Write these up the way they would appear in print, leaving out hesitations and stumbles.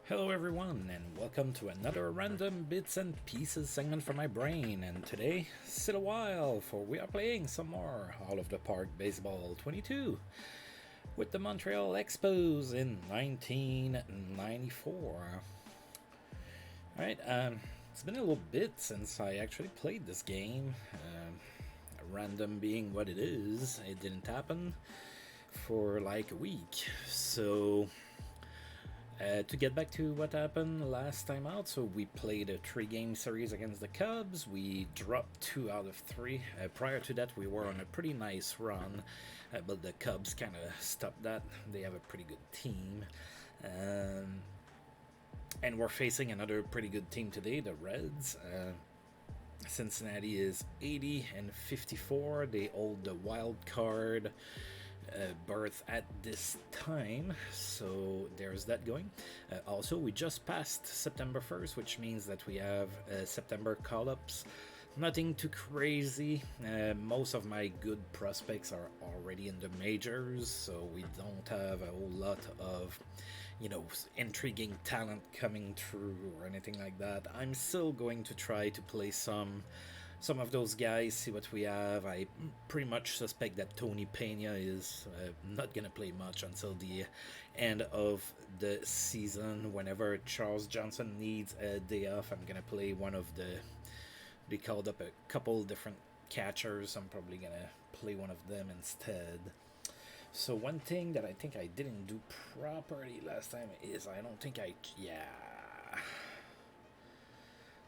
Hello everyone, and welcome to another random bits and pieces segment from my brain. And today, sit a while, for we are playing some more All of the Park Baseball 22 with the Montreal Expos in 1994. Alright, it's been a little bit since I actually played this game. Random being what it is, it didn't happen for like a week. So to get back to what happened last time out, so we played a 3-game series against the Cubs. We dropped 2 out of 3. Prior to that, we were on a pretty nice run, but the Cubs kind of stopped that. They have a pretty good team. And we're facing another pretty good team today, the Reds. Cincinnati is 80-54. They hold the wild card berth at this time, so there's that going. Also, we just passed September 1st, which means that we have September call-ups. Nothing too crazy. Most of my good prospects are already in the majors, so we don't have a whole lot of intriguing talent coming through or anything like that. I'm still going to try to play some of those guys, see what we have. I pretty much suspect that Tony Pena is not going to play much until the end of the season. Whenever Charles Johnson needs a day off, I'm going to play one of they called up a couple different catchers. I'm probably going to play one of them instead. So one thing that I think I didn't do properly last time is I don't think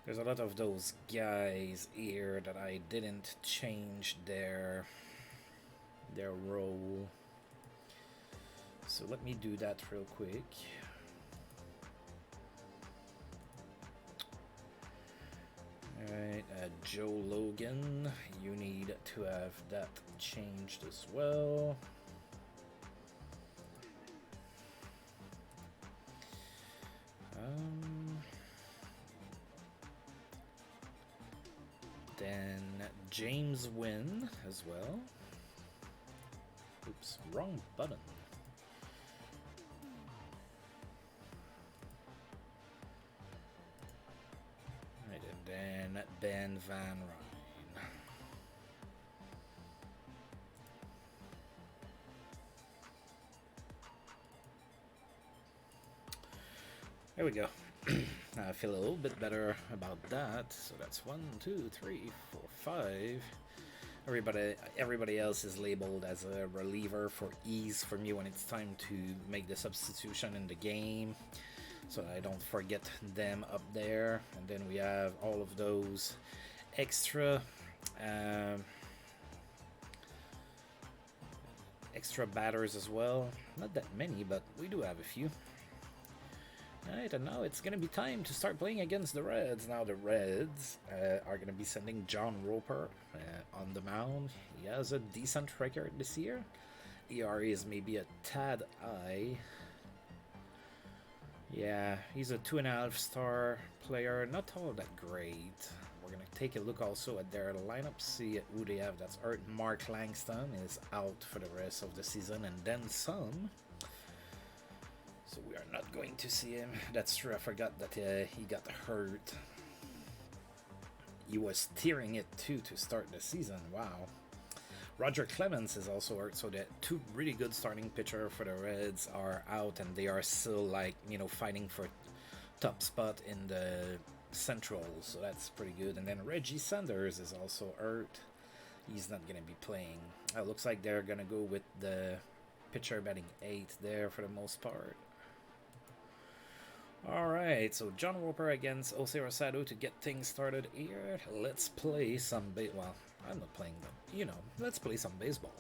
there's a lot of those guys here that I didn't change their role. So let me do that real quick. Alright, Joe Logan, you need to have that changed as well. Then James Wynn as well. Oops, wrong button. Right, and then Ben Van Ryn. There we go. I feel a little bit better about that. So that's 1, 2, 3, 4, 5. Everybody else is labeled as a reliever for ease for me when it's time to make the substitution in the game, so that I don't forget them up there. And then we have all of those extra batters as well. Not that many, but we do have a few. Alright, and now it's going to be time to start playing against the Reds. Now the Reds are going to be sending John Roper on the mound. He has a decent record this year. ERA is maybe a tad high. Yeah, he's a 2.5-star player. Not all that great. We're going to take a look also at their lineup, see who they have that's hurt. Mark Langston is out for the rest of the season, and then some. So we are not going to see him. That's true, I forgot that he got hurt. He was tearing it too to start the season. Wow. Roger Clemens is also hurt, so the 2 really good starting pitchers for the Reds are out, and they are still fighting for top spot in the Central, so that's pretty good. And then Reggie Sanders is also hurt. He's not going to be playing. Looks like they're going to go with the pitcher batting 8 there for the most part. Alright, so John Roper against Jose Rosado to get things started here. Let's play some well, I'm not playing them, let's play some baseball.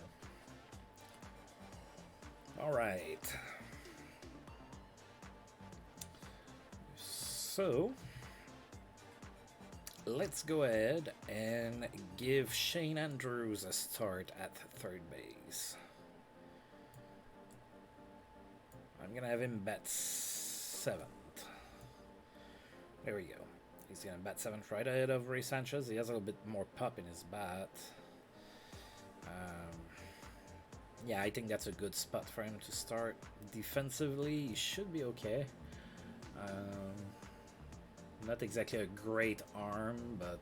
Alright. So, let's go ahead and give Shane Andrews a start at third base. I'm gonna have him bat 7th. There we go. He's going to bat 7th right ahead of Ray Sanchez. He has a little bit more pop in his bat. Yeah, I think that's a good spot for him to start. Defensively, he should be okay. Not exactly a great arm, but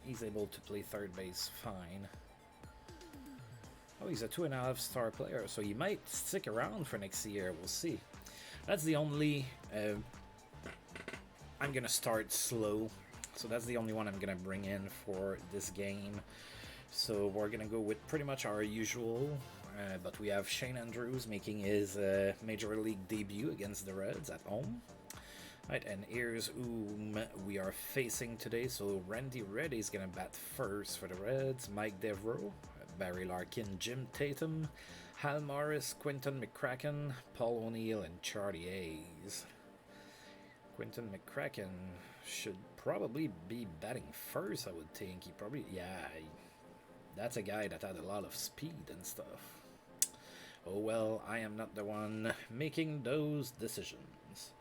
he's able to play third base fine. Oh, he's a 2.5-star player, so he might stick around for next year. We'll see. That's the only... I'm going to start slow. So that's the only one I'm going to bring in for this game. So we're going to go with pretty much our usual. But we have Shane Andrews making his Major League debut against the Reds at home. Right, and here's whom we are facing today. So Randy Reddy is going to bat first for the Reds. Mike Devereaux, Barry Larkin, Jim Tatum, Hal Morris, Quinton McCracken, Paul O'Neill, and Charlie Hayes. Quinton McCracken should probably be batting first, I would think. He probably, that's a guy that had a lot of speed and stuff. Oh well, I am not the one making those decisions.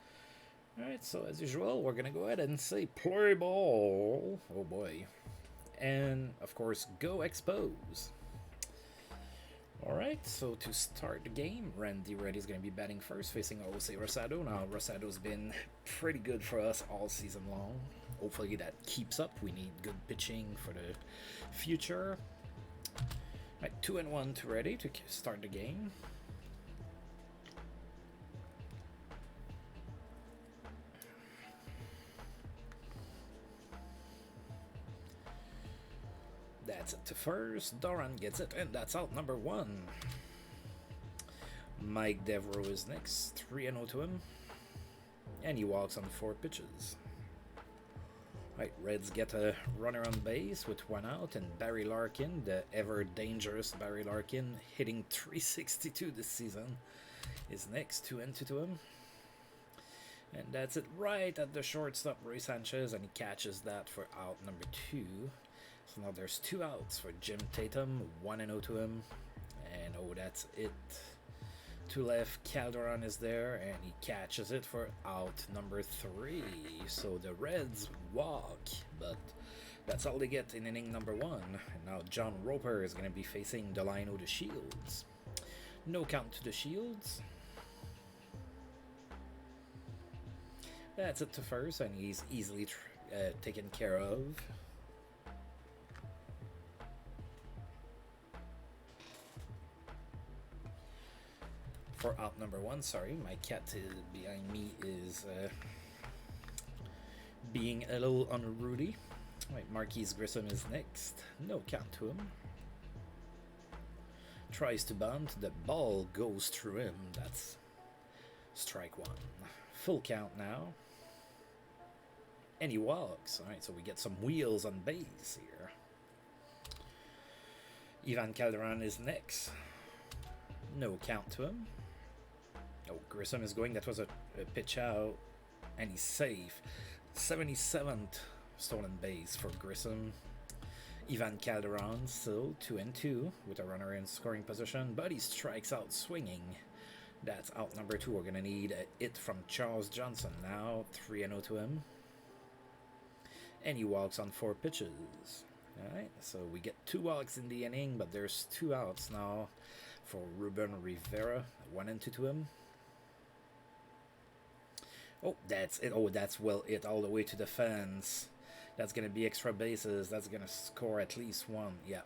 Alright, so as usual, we're going to go ahead and say play ball. Oh boy. And, of course, go Expos. Alright, so to start the game, Randy Reddy is going to be batting first, facing Jose Rosado. Now, Rosado's been pretty good for us all season long. Hopefully that keeps up. We need good pitching for the future. Right, 2-1 to Reddy to start the game. That's it to first. Doran gets it, and that's out number 1. Mike Devereaux is next. 3-0 to him. And he walks on 4 pitches. Right, Reds get a runner on base with 1 out, and Barry Larkin, the ever-dangerous Barry Larkin, hitting .362 this season, is next. 2-2 to him. And that's it right at the shortstop, Roy Sanchez, and he catches that for out number 2. So now there's 2 outs for Jim Tatum, 1-0 to him, and oh, that's it. To left, Calderon is there, and he catches it for out number 3. So the Reds walk, but that's all they get in inning number 1. And now John Roper is going to be facing Delino the Shields. No count to the Shields. That's it to first, and he's easily taken care of. For out number 1, sorry, my cat behind me is being a little unruly. Right, Marquise Grissom is next. No count to him. Tries to bunt. The ball goes through him. That's strike 1. Full count now. And he walks. Alright, so we get some wheels on base here. Ivan Calderon is next. No count to him. Oh, Grissom is going. That was a pitch out. And he's safe. 77th stolen base for Grissom. Ivan Calderon still 2-2 with a runner in scoring position, but he strikes out swinging. That's out number 2. We're going to need a hit from Charles Johnson now. 3-0 to him. And he walks on 4 pitches. Alright, so we get 2 walks in the inning, but there's 2 outs now for Ruben Rivera. 1-2 to him. Oh, that's it. Oh, that's well it all the way to the fence. That's going to be extra bases. That's going to score at least 1. Yeah,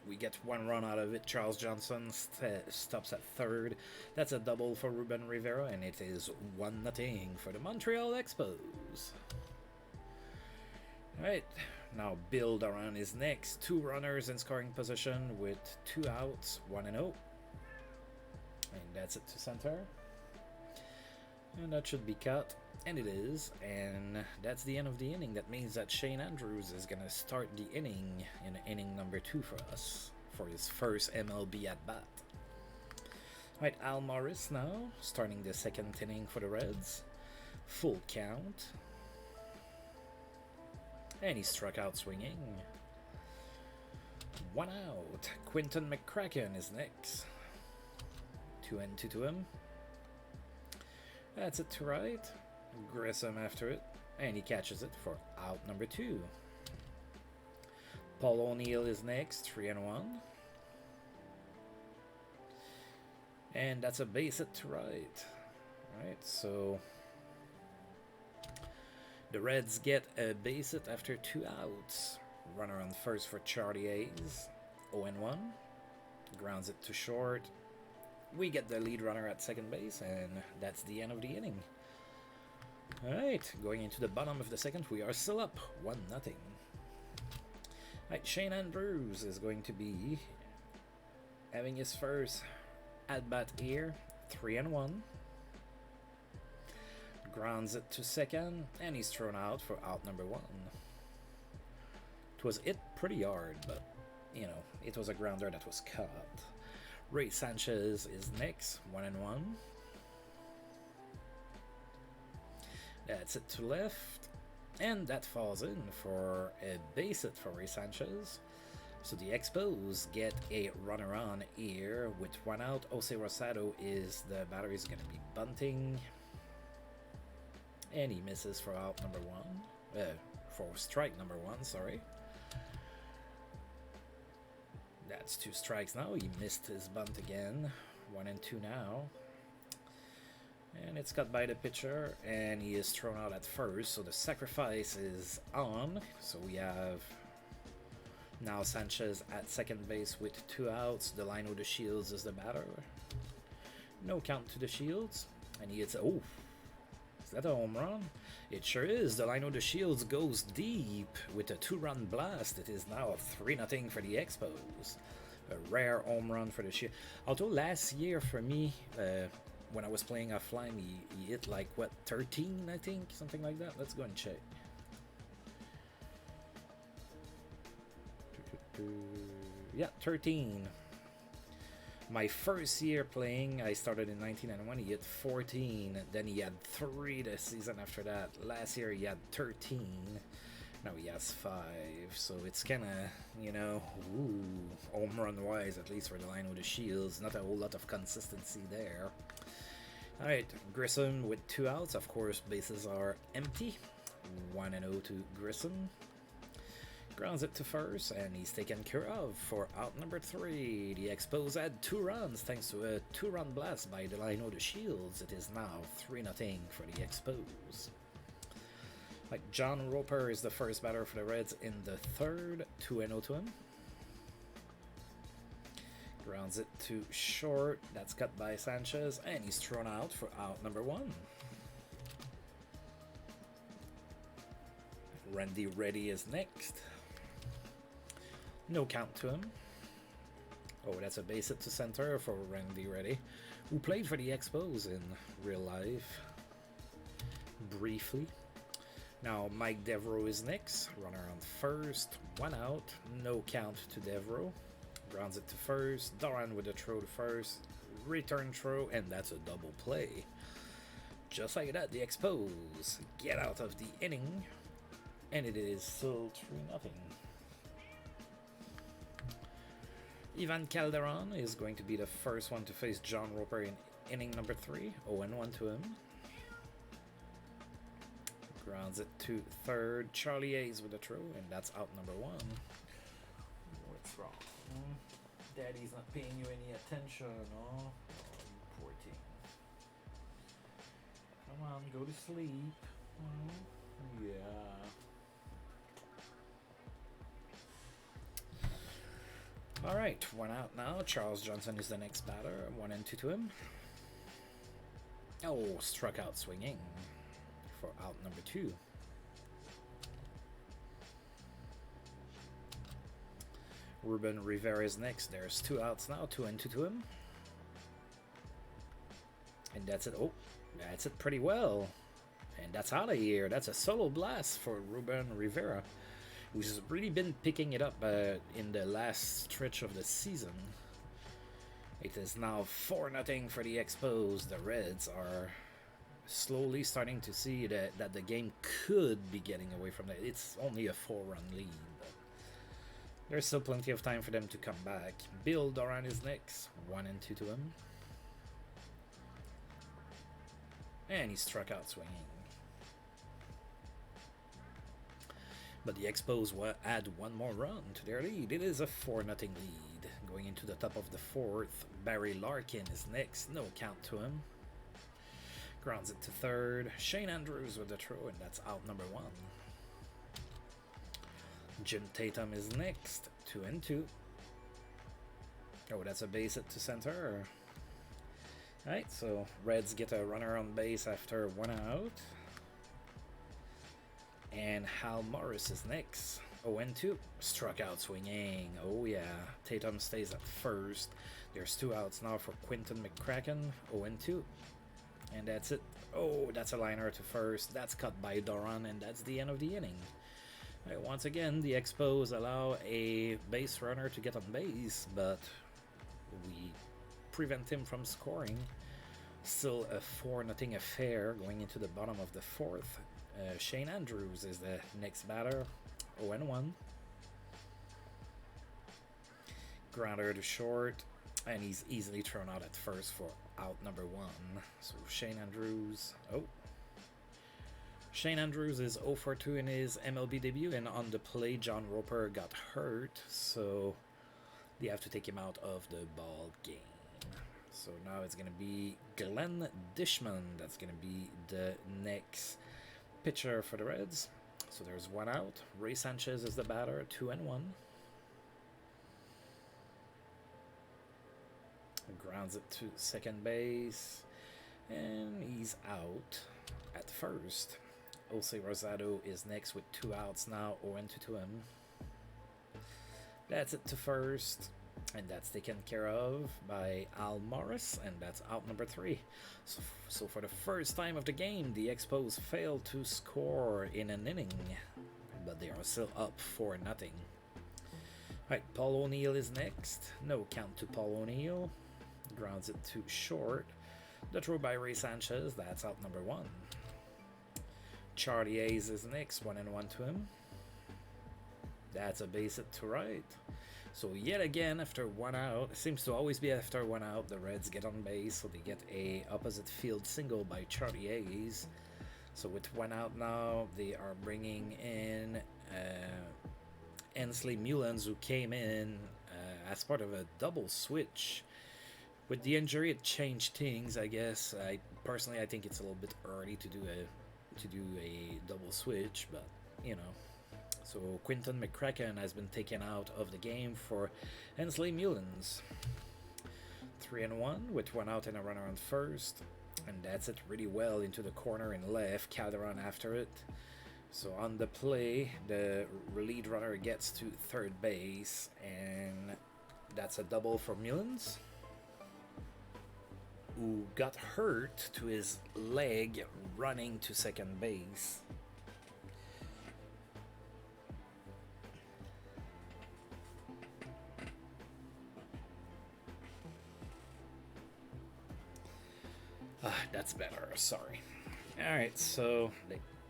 we get 1 run out of it. Charles Johnson stops at third. That's a double for Ruben Rivera, and it is 1-0 for the Montreal Expos. Alright, now Bill Doran is next. 2 runners in scoring position with 2 outs, 1-0. And that's it to center. And that should be cut. And it is. And that's the end of the inning. That means that Shane Andrews is going to start the inning in inning number 2 for us. For his first MLB at-bat. Alright, Al Morris now. Starting the 2nd inning for the Reds. Full count. And he struck out swinging. 1 out. Quinton McCracken is next. 2-2 to him. That's it to right. Grissom after it. And he catches it for out number 2. Paul O'Neill is next. 3-1. And that's a base hit to right. Alright, so The Reds get a base hit after 2 outs. Runner on first for Charlie Hayes. 0-1. Grounds it to short. We get the lead runner at second base, and that's the end of the inning. Alright, going into the bottom of the second, we are still up 1-0. Alright, Shane Andrews is going to be having his first at-bat here. 3-1. Grounds it to second, and he's thrown out for out number 1. It was hit pretty hard, but, you know, it was a grounder that was caught. Ray Sanchez is next, 1-1. That's it to left, and that falls in for a base hit for Ray Sanchez. So the Expos get a runner on here with 1 out. Jose Rosado is the batter. Is going to be bunting, and he misses for out number 1. For strike number 1, sorry. That's 2 strikes now. He missed his bunt again. 1-2 now. And it's cut by the pitcher, and he is thrown out at first. So the sacrifice is on. So we have now Sanchez at second base with 2 outs. Delino de Shields is the batter. No count to the Shields. And he hits, oh, is that a home run? It sure is. Delino de Shields goes deep with a 2-run blast. It is now 3-0 for the Expos. A rare home run for the Shields. Although last year for me, when I was playing offline, he hit like, what, 13, I think? Something like that. Let's go and check. Yeah, 13. My first year playing, I started in 1991, he hit 14. Then he had 3 the season after that. Last year he had 13. Now he has 5. So it's kind of, you know, home run wise, at least for the line with the Shields. Not a whole lot of consistency there. Alright, Grissom with 2 outs. Of course, bases are empty. 1-0 to Grissom. Grounds it to first, and he's taken care of for out number 3. The Expos had 2 runs thanks to a 2-run blast by Delino de Shields. It is now 3-0 for the Expos. Like John Roper is the first batter for the Reds in the third. 2-0 to him. Grounds it to short. That's cut by Sanchez, and he's thrown out for out number 1. Randy Reddy is next. No count to him. Oh, that's a base hit to center for Randy Reddy, who played for the Expos in real life. Briefly. Now Mike Devereaux is next. Runner on first. 1 out. No count to Devereaux. Grounds it to first. Doran with a throw to first. Return throw, and that's a double play. Just like that, the Expos get out of the inning, and it is still 3-0. Ivan Calderon is going to be the first one to face John Roper in inning number 3. 0-1 to him. Grounds it to third. Charlie Hayes with a throw, and that's out number 1. What's wrong? Daddy's not paying you any attention, huh? Oh, you poor thing. Come on, go to sleep. Yeah. Alright, 1 out now. Charles Johnson is the next batter. 1-2 to him. Oh, struck out swinging for out number 2. Ruben Rivera is next. There's 2 outs now. 2-2 to him. And that's it. Oh, that's it pretty well. And that's out of here. That's a solo blast for Ruben Rivera, who's really been picking it up in the last stretch of the season. It is now 4-0 for the Expos. The Reds are slowly starting to see that the game could be getting away from that. It's only a 4-run lead, but there's still plenty of time for them to come back. Bill Doran is next. 1-2 to him. And he struck out swinging. But the Expos will add 1 more run to their lead. It is a 4-0 lead. Going into the top of the 4th, Barry Larkin is next. No count to him. Grounds it to third. Shane Andrews with the throw, and that's out number 1. Jim Tatum is next, 2-2. Oh, that's a base hit to center. Alright, so Reds get a runner on base after 1 out. And Hal Morris is next, 0-2. Struck out swinging. Oh yeah, Tatum stays at first. There's 2 outs now for Quinton McCracken, 0-2. And that's it. Oh, that's a liner to first. That's cut by Doran, and that's the end of the inning. Right, once again, the Expos allow a base runner to get on base, but we prevent him from scoring. Still a 4-0 affair going into the bottom of the 4th. Shane Andrews is the next batter, 0-1. Grounder to short, and he's easily thrown out at first for out number 1. So Shane Andrews, Shane Andrews is 0-2 in his MLB debut, and on the play, John Roper got hurt, so they have to take him out of the ball game. So now it's going to be Glenn Dishman. That's going to be the next pitcher for the Reds. So there's 1 out. Ray Sanchez is the batter, 2-1. Grounds it to second base, and he's out at first. Jose Rosado is next with 2 outs now, 0-2 to him. That's it to first, and that's taken care of by Al Morris, and that's out number 3. So for the first time of the game, the Expos failed to score in an inning, but they are still up 4-0. Alright, Paul O'Neill is next. No count to Paul O'Neill. Grounds it to short. The throw by Ray Sanchez, that's out number 1. Charlie Hayes is next, 1-1 to him. That's a base hit to right. So yet again, after 1 out, it seems to always be after 1 out, the Reds get on base, so they get a opposite field single by Charlie Hayes. So with 1 out now, they are bringing in Ensley Mullins, who came in as part of a double switch. With the injury, it changed things, I guess. Personally, I think it's a little bit early to do a double switch, but you know. So Quinton McCracken has been taken out of the game for Ensley Mullins. 3-1 with 1 out and a runner on first, and that's it really well into the corner in left. Calderon after it. So on the play, the lead runner gets to third base, and that's a double for Mullins, who got hurt to his leg running to second base. That's better, sorry. Alright, so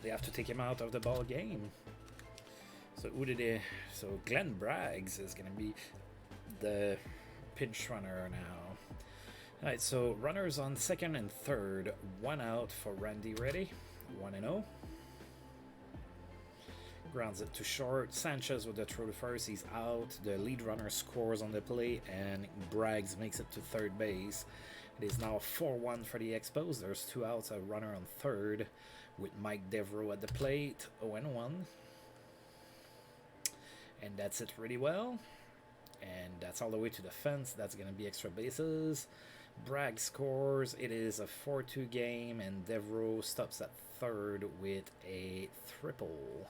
they have to take him out of the ball game. So who did they? So Glenn Braggs is going to be the pinch runner now. Alright, so runners on second and third, 1 out for Randy Reddy, 1-0. Grounds it to short. Sanchez with the throw to first, he's out. The lead runner scores on the play, and Braggs makes it to third base. It is now 4-1 for the Expos. There's 2 outs, a runner on third, with Mike Devereaux at the plate, 0-1. And that's it really well. And that's all the way to the fence. That's going to be extra bases. Bragg scores. It is a 4-2 game, and Devereaux stops at third with a triple.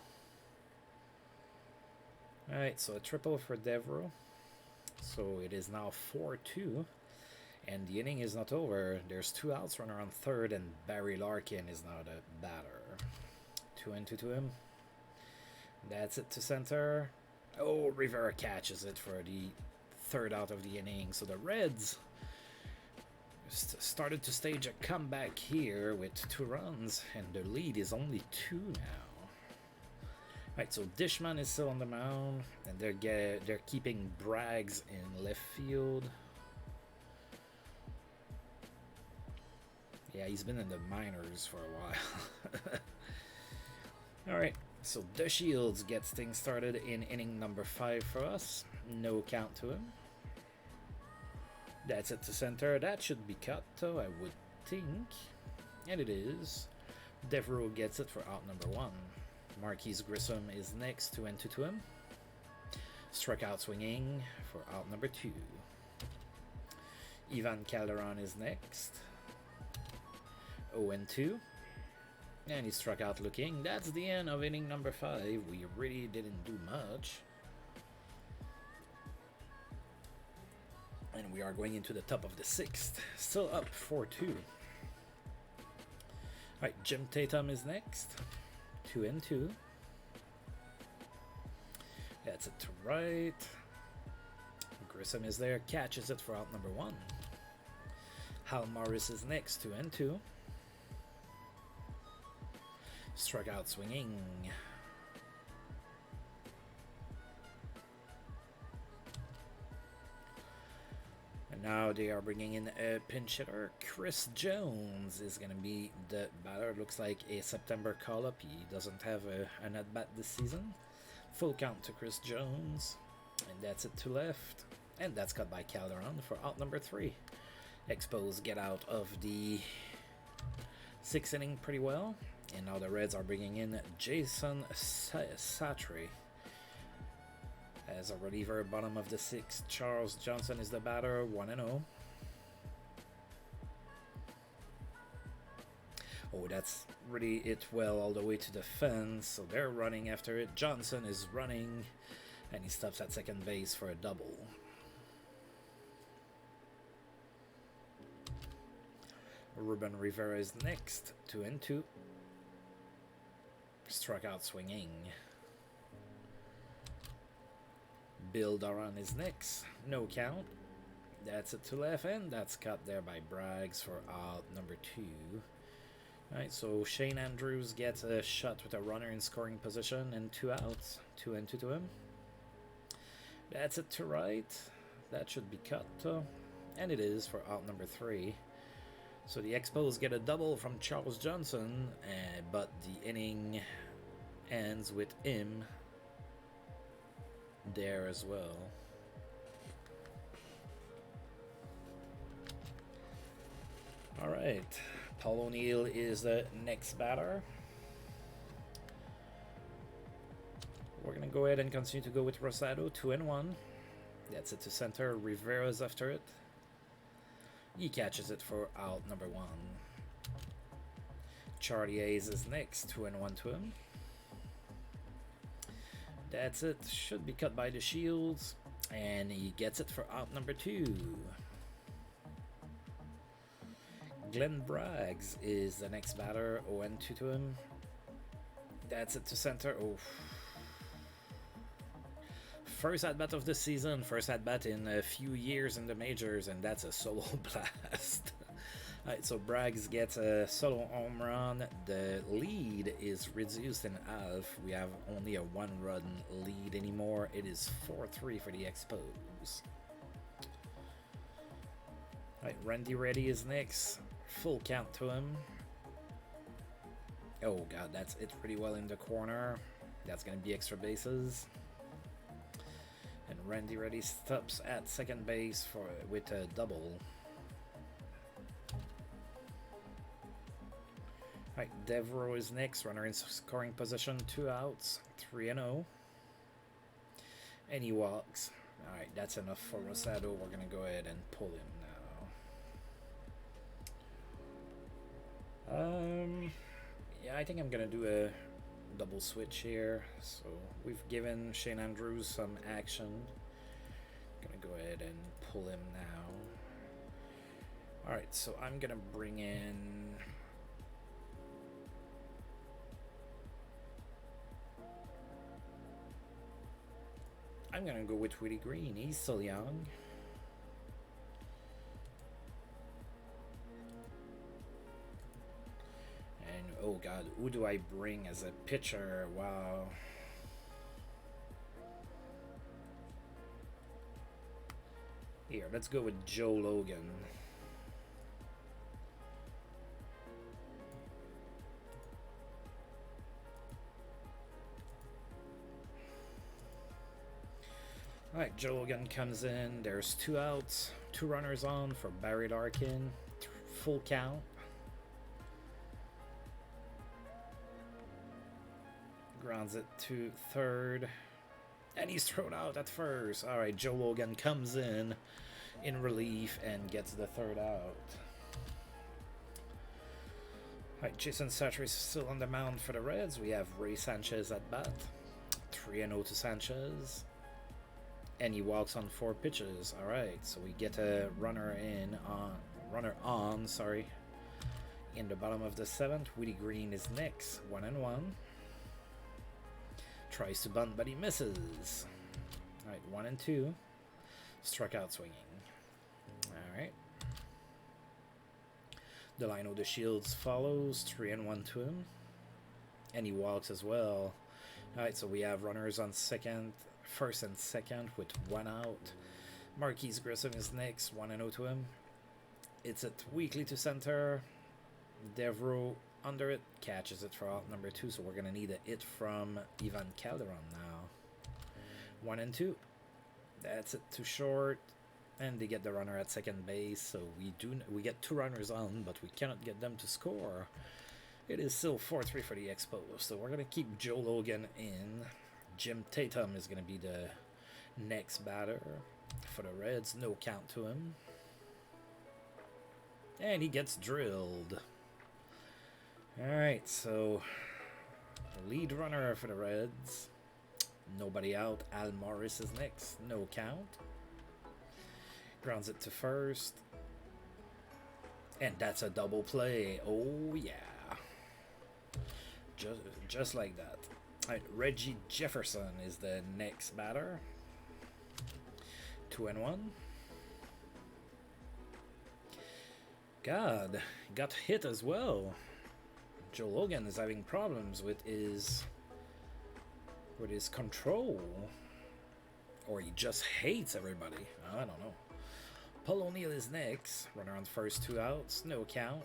Alright, so a triple for Devereaux. So it is now 4-2. And the inning is not over. There's 2 outs, runner on third, and Barry Larkin is now the batter. 2-2 to him. That's it to center. Oh, Rivera catches it for the 3rd out of the inning. So the Reds started to stage a comeback here with 2 runs, and the lead is only 2 now. Right, so Dishman is still on the mound, and they're keeping Braggs in left field. Yeah, he's been in the minors for a while. Alright, so the Shields gets things started in inning number 5 for us. No count to him. That's it to center. That should be cut, though, I would think. And it is. Devereaux gets it for out number 1. Marquise Grissom is next, 2-2 to him. Struck out swinging for out number 2. Ivan Calderon is next, 0-2. And he struck out looking. That's the end of inning number 5. We really didn't do much. And we are going into the top of the 6th. Still up 4-2. Alright, Jim Tatum is next. 2-2. That's it to right. Grissom is there. Catches it for out number 1. Hal Morris is next. 2-2. Struck out swinging. And now they are bringing in a pinch hitter. Chris Jones is going to be the batter. Looks like a September call-up. He doesn't have an at-bat this season. Full count to Chris Jones. And that's it to left. And that's cut by Calderon for out number 3. Expos get out of the 6th inning pretty well. And now the Reds are bringing in Jason Satre as a reliever, bottom of the 6th. Charles Johnson is the batter, 1-0. Oh, that's really it well all the way to the fence. So they're running after it. Johnson is running, and he stops at second base for a double. Ruben Rivera is next, 2-2. Struck out swinging. Bill Doran is next. No count. That's it to left, and that's cut there by Braggs for out number 2. Alright, so Shane Andrews gets a shot with a runner in scoring position and 2 outs. 2-2 to him. That's it to right. That should be cut. And it is for out number 3. So the Expos get a double from Charles Johnson, but the inning ends with him there as well. Alright, Paul O'Neill is the next batter. We're going to go ahead and continue to go with Rosado, 2-1. That's it to center. Rivera's after it. He catches it for out number 1. Charlie Hayes is next, 2-1 to him. That's it. Should be cut by the Shields. And he gets it for out number 2. Glenn Braggs is the next batter, 0-2 to him. That's it to center. Oh. First at-bat of the season, first at-bat in a few years in the majors, and that's a solo blast. Alright, so Braggs gets a solo home run. The lead is reduced in half. We have only a 1-run lead anymore. It is 4-3 for the Expos. Alright, Randy Reddy is next. Full count to him. Oh god, that's it pretty well in the corner. That's going to be extra bases. And Randy Reddy stops at second base with a double. Alright, Devereaux is next. Runner in scoring position, 2 outs, 3-0. And he walks. Alright, that's enough for Rosado. We're going to go ahead and pull him now. Yeah, I think I'm going to do a double switch here. So we've given Shane Andrews some action. Gonna go ahead and pull him now. Alright, so I'm gonna bring in I'm gonna go with Willie Green. He's still young. Oh god, who do I bring as a pitcher? Wow. Here, let's go with Joe Logan. Alright, Joe Logan comes in. There's 2 outs, 2 runners on for Barry Larkin. Full count. Grounds it to third. And he's thrown out at first. All right, Joe Logan comes in relief and gets the third out. All right, Jason Satcher is still on the mound for the Reds. We have Ray Sanchez at bat. 3-0 to Sanchez. And he walks on 4 pitches. All right, so we get a runner on, in the bottom of the 7th. Willie Green is next, 1-1. Tries to bunt, but he misses. All right, 1-2. Struck out swinging. All right. Delino De Shields follows, 3-1 to him. And he walks as well. All right, so we have runners on first and second with 1 out. Marquise Grissom is next, 1-0 to him. It's at weakly to center. Devro under it, catches it for out number 2, so we're going to need a hit from Ivan Calderon now. 1-2. That's it to short, and they get the runner at second base, so we get 2 runners on, but we cannot get them to score. It is still 4-3 for the Expos, so we're going to keep Joe Logan in. Jim Tatum is going to be the next batter for the Reds. No count to him. And he gets drilled. Alright, so lead runner for the Reds. Nobody out. Al Morris is next. No count. Grounds it to first. And that's a double play. Oh, yeah. Just like that. All right, Reggie Jefferson is the next batter. 2-1. God, got hit as well. Joe Logan is having problems with his control, or he just hates everybody. I don't know. Paul O'Neill is next. Runner on first, 2 outs, no count.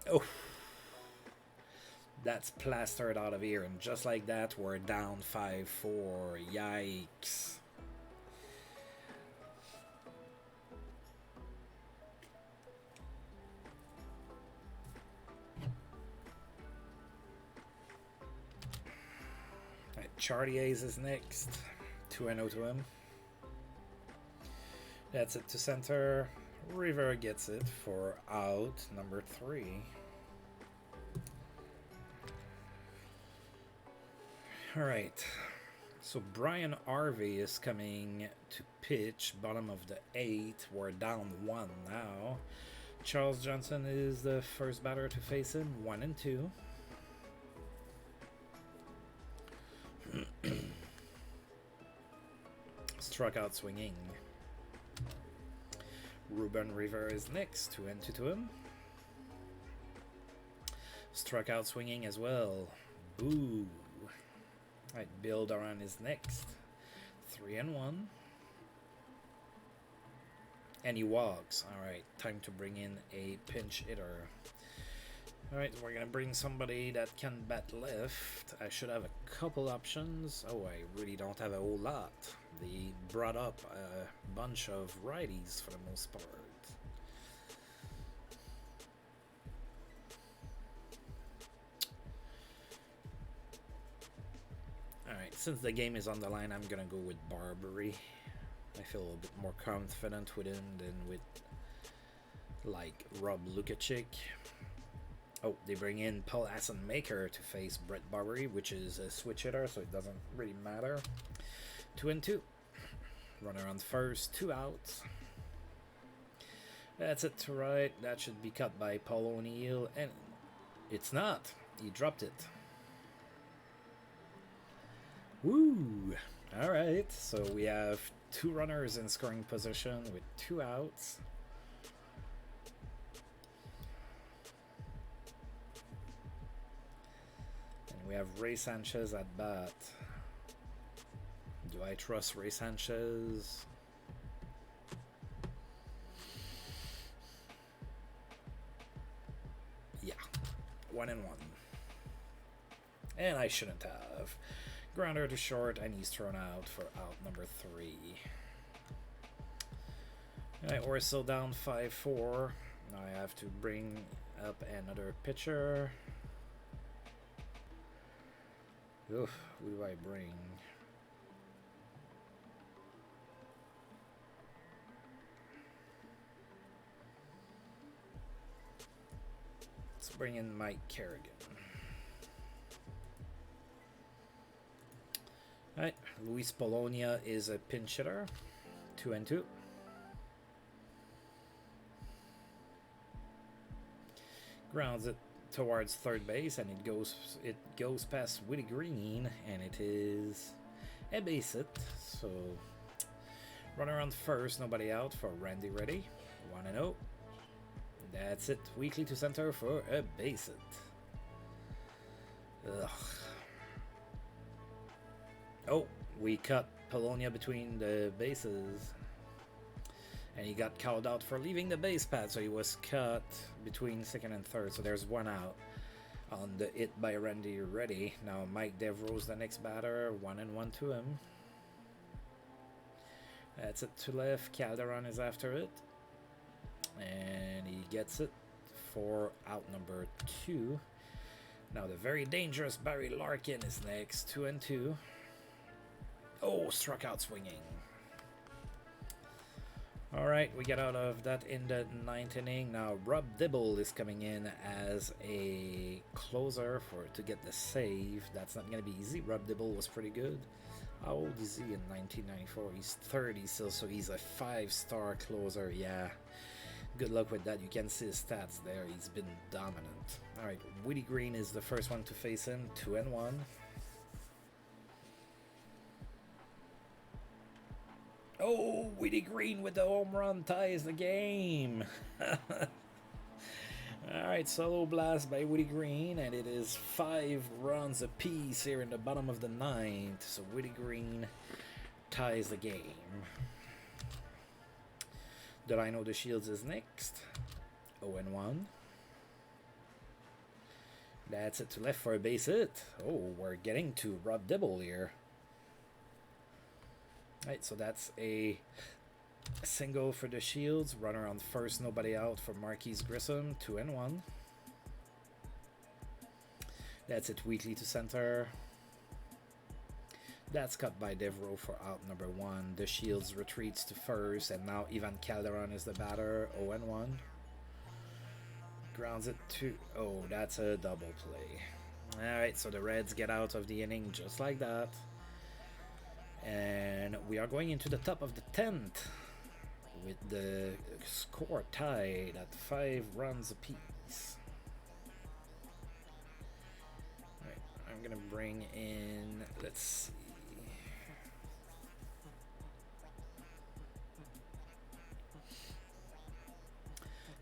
Oh, that's plastered out of here, and just like that, we're down 5-4. Yikes. Chartier's is next. 2-0 to him. That's it to center. Rivera gets it for out number 3. Alright. So Brian Harvey is coming to pitch. Bottom of the 8th. We're down 1 now. Charles Johnson is the first batter to face him. 1-2. Struck out swinging. Ruben Rivera is next. 2-2 to him. Struck out swinging as well. Boo. Alright, Bill Duran is next. 3-1. And he walks. Alright, time to bring in a pinch hitter. Alright, we're going to bring somebody that can bat left. I should have a couple options. Oh, I really don't have a whole lot. They brought up a bunch of righties for the most part. Alright, since the game is on the line, I'm going to go with Barbary. I feel a little bit more confident with him than with, like, Rob Lukacic. Oh, they bring in Paul Hassenmaker to face Brett Barbary, which is a switch hitter, so it doesn't really matter. 2-2. Runner on first, 2 outs. That's it to right. That should be cut by Paul O'Neill, and it's not. He dropped it. Woo! Alright, so we have 2 runners in scoring position with 2 outs. We have Ray Sanchez at bat. Do I trust Ray Sanchez? Yeah. 1-1. And I shouldn't have. Grounder to short, and he's thrown out for out number 3. Alright, we're still down 5-4. Now I have to bring up another pitcher. Ugh, who do I bring? Let's bring in Mike Kerrigan. Alright, Luis Polonia is a pinch hitter. 2-2. Grounds it towards third base, and it goes past Willie Green, and it is a base hit. So runner on first, nobody out for Randy Reddy. 1-0. That's it. Weekly to center for a base hit. Ugh. Oh, we cut Polonia between the bases. And he got called out for leaving the base pad, so he was cut between second and third. So there's one out on the hit by Randy Reddy. Now Mike Devereaux's the next batter. 1-1 to him. That's it to left. Calderon is after it. And he gets it for out number 2. Now the very dangerous Barry Larkin is next. 2-2. Oh, struck out swinging. Alright, we get out of that in the 9th inning. Now Rob Dibble is coming in as a closer to get the save. That's not going to be easy. Rob Dibble was pretty good. How old is he in 1994? He's 30 still, so he's a 5-star closer. Yeah, good luck with that. You can see his stats there. He's been dominant. Alright, Willie Green is the first one to face him. 2-1. Oh, Willie Green with the home run ties the game. Alright, solo blast by Willie Green, and it is 5 runs apiece here in the bottom of the 9th. So Willie Green ties the game. Delino De Shields is next. 0-1. That's it to left for a base hit. Oh, we're getting to Rob Dibble here. Right, so that's a single for the Shields. Runner on first, nobody out for Marquise Grissom. 2-1. That's it, weakly to center. That's cut by Devereaux for out number 1. The Shields retreats to first, and now Ivan Calderon is the batter. 0-1. Grounds it to... Oh, that's a double play. Alright, so the Reds get out of the inning just like that. And we are going into the top of the 10th with the score tied at 5 runs apiece. Right, I'm gonna bring in, let's see.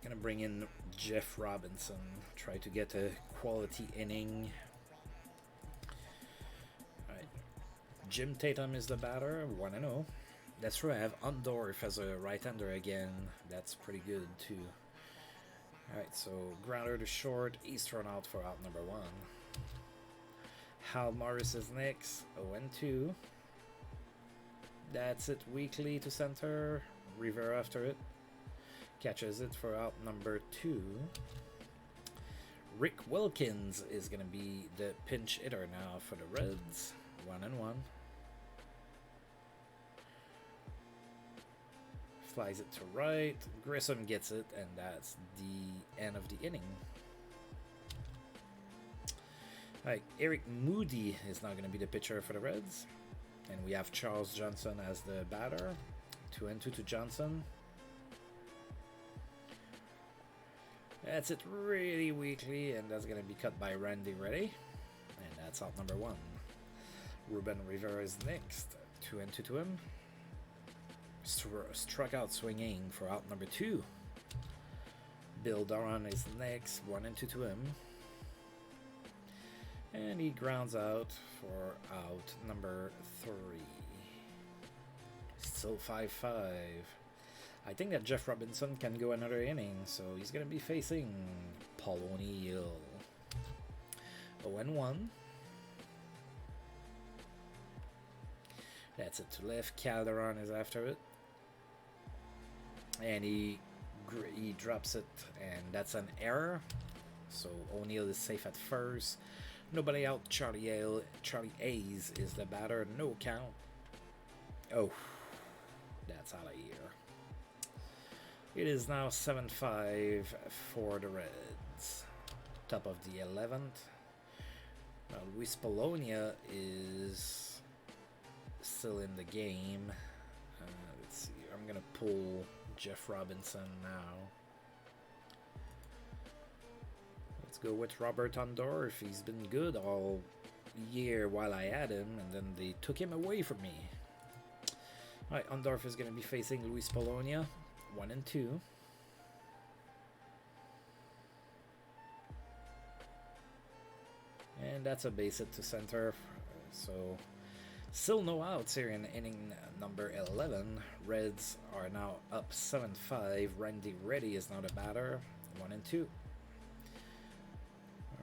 Gonna bring in Jeff Robinson, try to get a quality inning. Jim Tatum is the batter, 1-0. That's true, I have Ondorf as a right-hander again. That's pretty good, too. Alright, so grounder to short, he's thrown out for out number 1. Hal Morris is next, 0-2. That's it, weakly to center. Rivera after it. Catches it for out number 2. Rick Wilkins is going to be the pinch hitter now for the Reds. 1-1. Flies it to right. Grissom gets it, and that's the end of the inning. Alright, Eric Moody is now going to be the pitcher for the Reds. And we have Charles Johnson as the batter. 2-2 to Johnson. That's it, really weakly, and that's going to be cut by Randy Reddy. And that's out number 1. Ruben Rivera is next. 2-2 to him. Struck out swinging for out number 2. Bill Doran is next. 1-2 to him. And he grounds out for out number 3. Still 5-5. I think that Jeff Robinson can go another inning, so he's going to be facing Paul O'Neill. 0-1. That's it to left. Calderon is after it. And he drops it, and that's an error. So O'Neill is safe at first. Nobody out. Charlie A's is the batter. No count. Oh, that's out of here. It is now 7-5 for the Reds. Top of the 11th. Now Luis Polonia is still in the game. Let's see. I'm gonna pull Jeff Robinson now. Let's go with Robert Ondorf. He's been good all year while I had him, and then they took him away from me. Alright, Ondorf is gonna be facing Luis Polonia. 1 and 2. And that's a base hit to center. So still no outs here in inning number 11. Reds are now up 7-5. Randy Reddy is now the batter. 1 and 2.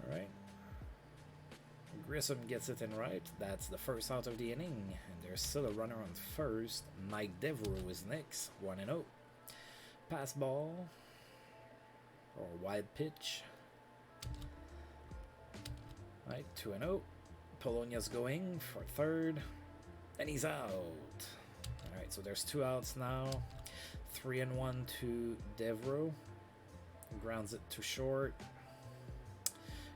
Alright. Grissom gets it in right. That's the first out of the inning. And there's still a runner on first. Mike Devereaux is next. 1 and 0. Pass ball. Or wide pitch. Right, 2 and 0. Polonia's going for third. And he's out. Alright, so there's 2 outs now. 3 and 1 to Devereaux. Grounds it to short.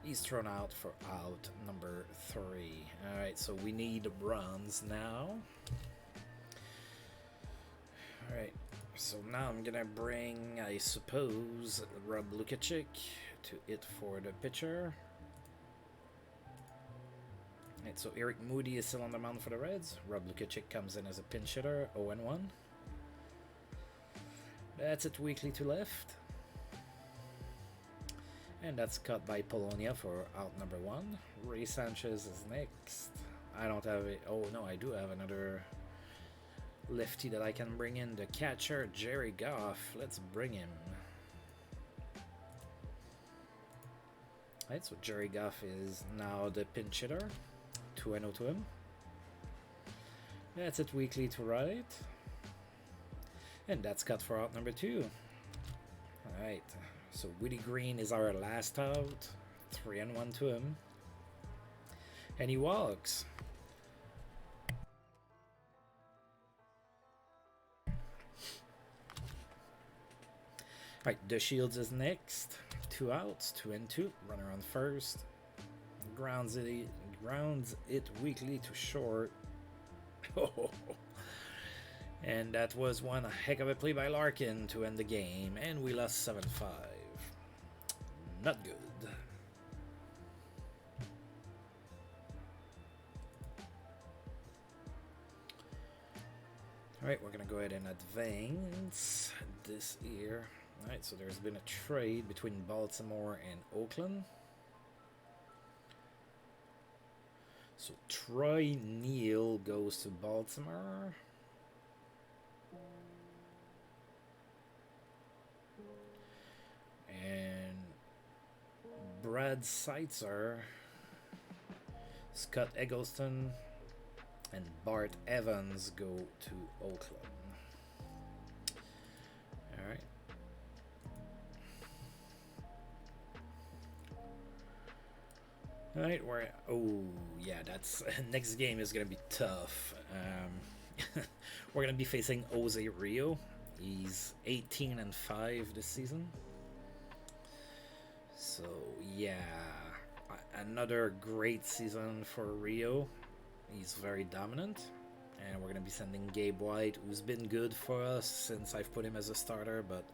He's thrown out for out number 3. Alright, so we need runs now. Alright, so now I'm gonna bring, I suppose, Rob Lukacic to it for the pitcher. Alright, so Eric Moody is still on the mound for the Reds. Rob Lukacic comes in as a pinch hitter, 0-1. That's it, weakly to left. And that's cut by Polonia for out number 1. Ray Sanchez is next. I don't have it. Oh no, I do have another lefty that I can bring in. The catcher, Jerry Goff. Let's bring him. Alright, so Jerry Goff is now the pinch hitter. 2-0 to him. That's it, weakly to right. And that's cut for out number 2. Alright. So Woody Green is our last out. 3 and 1 to him. And he walks. Alright, the Shields is next. 2 outs, 2 and 2. Runner on first. Grounds it weakly to short. And that was one heck of a play by Larkin to end the game. And we lost 7-5. Not good. Alright, we're going to go ahead and advance this year. Alright, so there's been a trade between Baltimore and Oakland. So Troy Neal goes to Baltimore. And Brad Seitzer, Scott Eggleston, and Bart Evans go to Oakland. Alright. Alright, we're... Oh, yeah, that's... Next game is going to be tough. We're going to be facing Jose Rio. He's 18-5 this season. So, yeah, another great season for Rio. He's very dominant. And we're going to be sending Gabe White, who's been good for us since I've put him as a starter. But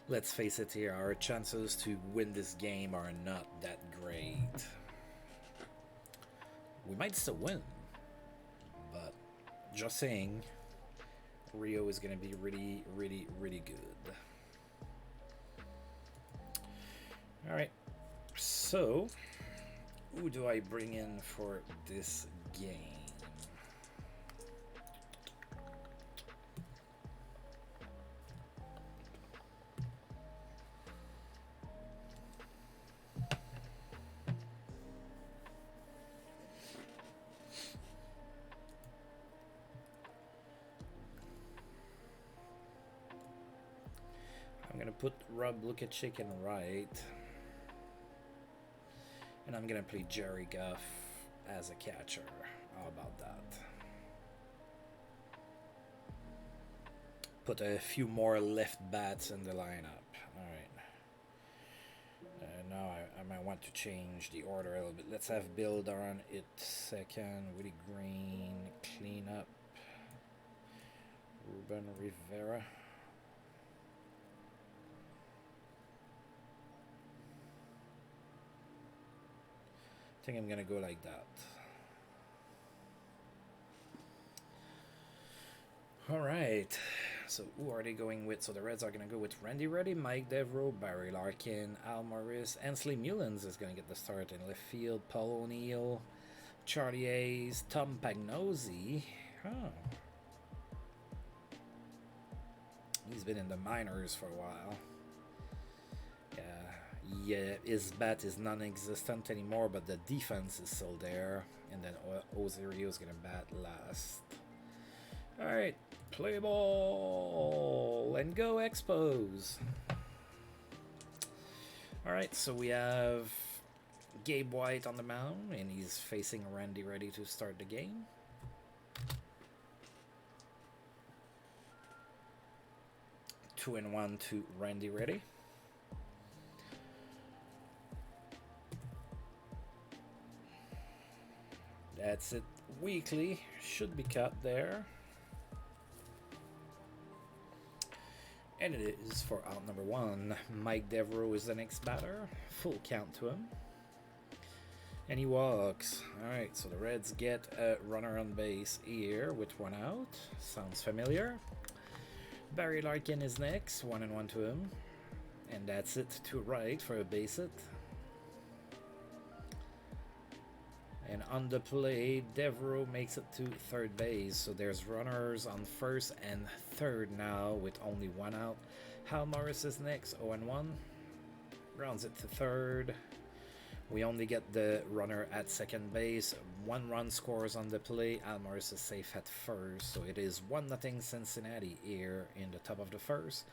let's face it here, our chances to win this game are not that great. We might still win. But just saying, Rio is going to be really, really, really good. Alright, so who do I bring in for this game? I'm going to put Rob Lukacic in right. And I'm gonna play Jerry Goff as a catcher. How about that? Put a few more left bats in the lineup. Alright. Now I might want to change the order a little bit. Let's have Bill Doran at second. Woody Green, clean up. Ruben Rivera. I think I'm gonna go like that. All right. So who are they going with? So the Reds are gonna go with Randy Reddy, Mike Devereaux, Barry Larkin, Al Morris, Ansley Mullins is gonna get the start in left field. Paul O'Neill, Charlie Hayes, Tom Pagnozzi. Oh. He's been in the minors for a while. Yeah, his bat is non-existent anymore, but the defense is still there. And then Ozerio's gonna bat last. Alright, play ball and go Expos. Alright, so we have Gabe White on the mound, and he's facing Randy Reddy to start the game. Two and one to Randy Reddy. That's it. Weekly should be cut there. And it is for out number one. Mike Devereaux is the next batter. Full count to him. And he walks. Alright, so the Reds get a runner on base here with one out. Sounds familiar. Barry Larkin is next. 1-1 to him. And that's it to right for a base hit. And on the play, Devereaux makes it to third base. So there's runners on first and third now with only one out. Hal Morris is next, 0-1. Grounds it to third. We only get the runner at second base. One run scores on the play. Hal Morris is safe at first. So it is 1-0 Cincinnati here in the top of the first.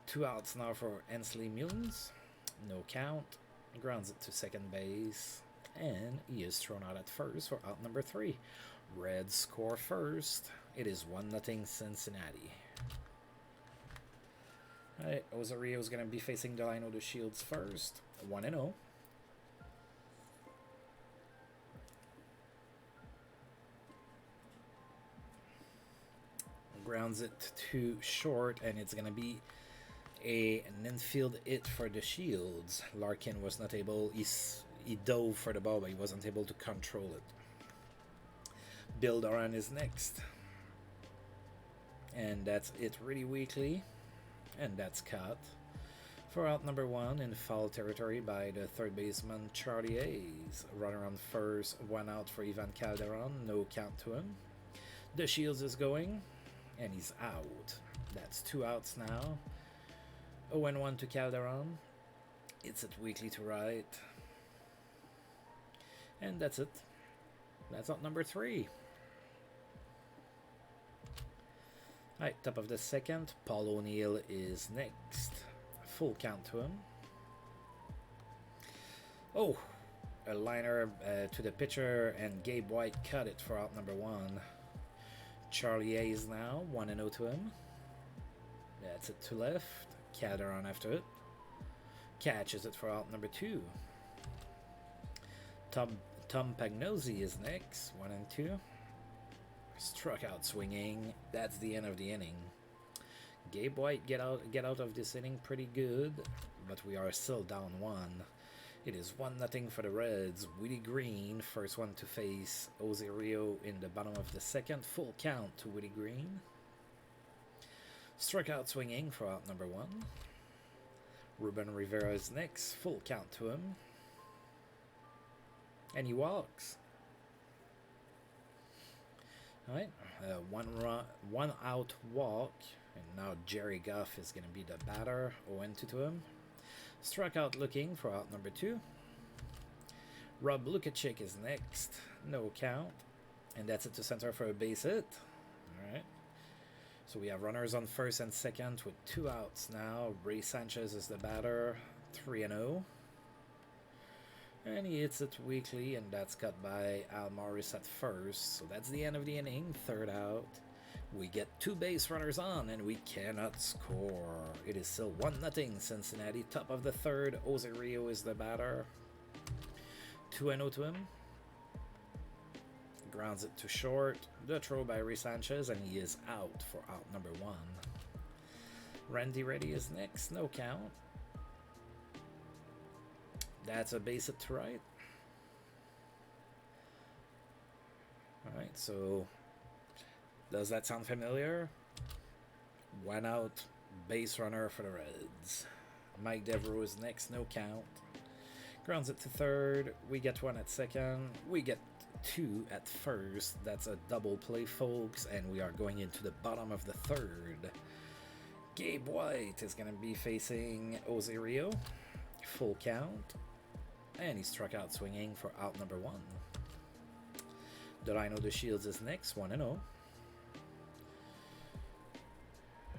Two outs now for Ansley Mullins. No count. Grounds it to second base. And he is thrown out at first for out number 3. Reds score first. It is 1-0 Cincinnati. Alright, Ozario is going to be facing Delino de Shields first. 1-0. Grounds it to short, and it's going to be an infield hit for the Shields. Larkin was not able... He dove for the ball, but he wasn't able to control it. Bill Doran is next. And that's it really weakly. And that's cut. For out number 1 in foul territory by the third baseman Charlie Hayes. Runner on first, one out for Ivan Calderon. No count to him. The Shields is going. And he's out. That's 2 outs now. 0-1 to Calderon. It's at weakly to right. And that's it. That's out number 3. Alright, top of the second. Paul O'Neill is next. Full count to him. Oh, a liner to the pitcher, and Gabe White cut it for out number 1. Charlie Hayes now, 1-0 to him. That's it to left. Calderon after it. Catches it for out number 2. Tom Pagnozzi is next, 1-2. Struck out swinging. That's the end of the inning. Gabe White get out of this inning pretty good, but we are still down 1. It is 1-0 for the Reds. Willie Green, first one to face Ozario in the bottom of the second. Full count to Willie Green. Struck out swinging for out number 1. Ruben Rivera is next. Full count to him. And he walks. Alright, one out walk. And now Jerry Goff is going to be the batter. 0-2 to him. Struck out looking for out number 2. Rob Lukacek is next. No count. And that's it to center for a base hit. Alright. So we have runners on first and second with 2 outs now. Ray Sanchez is the batter. 3-0. And he hits it weakly, and that's cut by Al Morris at first. So that's the end of the inning, third out. We get 2 base runners on, and we cannot score. It is still 1-0 Cincinnati, top of the third. Jose Rio is the batter. 2-0 to him. Grounds it to short. The throw by Ray Sanchez, and he is out for out number 1. Randy Reddy is next, no count. That's a base hit to right. Alright, so does that sound familiar? 1 out, base runner for the Reds. Mike Devereaux is next, no count. Grounds it to third. We get 1 at second. We get 2 at first. That's a double play, folks, and we are going into the bottom of the third. Gabe White is going to be facing Jose Rio. Full count. And he struck out swinging for out number 1. Delino De Shields is next, 1-0.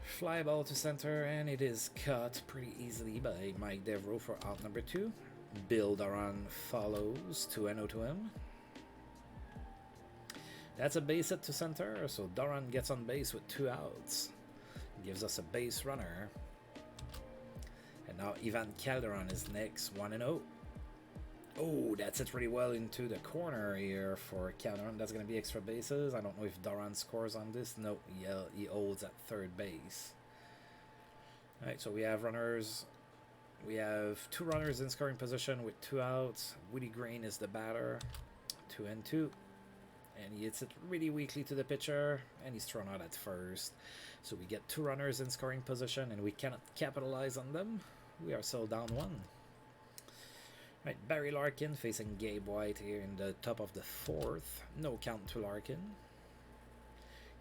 Fly ball to center, and it is cut pretty easily by Mike Devereaux for out number 2. Bill Duran follows, 2-0 to him. That's a base hit to center, so Duran gets on base with 2 outs. Gives us a base runner. And now Ivan Calderon is next, 1-0. Oh, that's it really well into the corner here for Calderon. That's going to be extra bases. I don't know if Duran scores on this. No, he holds at third base. Alright, so we have runners. We have 2 runners in scoring position with 2 outs. Woody Green is the batter. 2-2. And he hits it really weakly to the pitcher. And he's thrown out at first. So we get 2 runners in scoring position, and we cannot capitalize on them. We are still down 1. Right, Barry Larkin facing Gabe White here in the top of the 4th. No count to Larkin.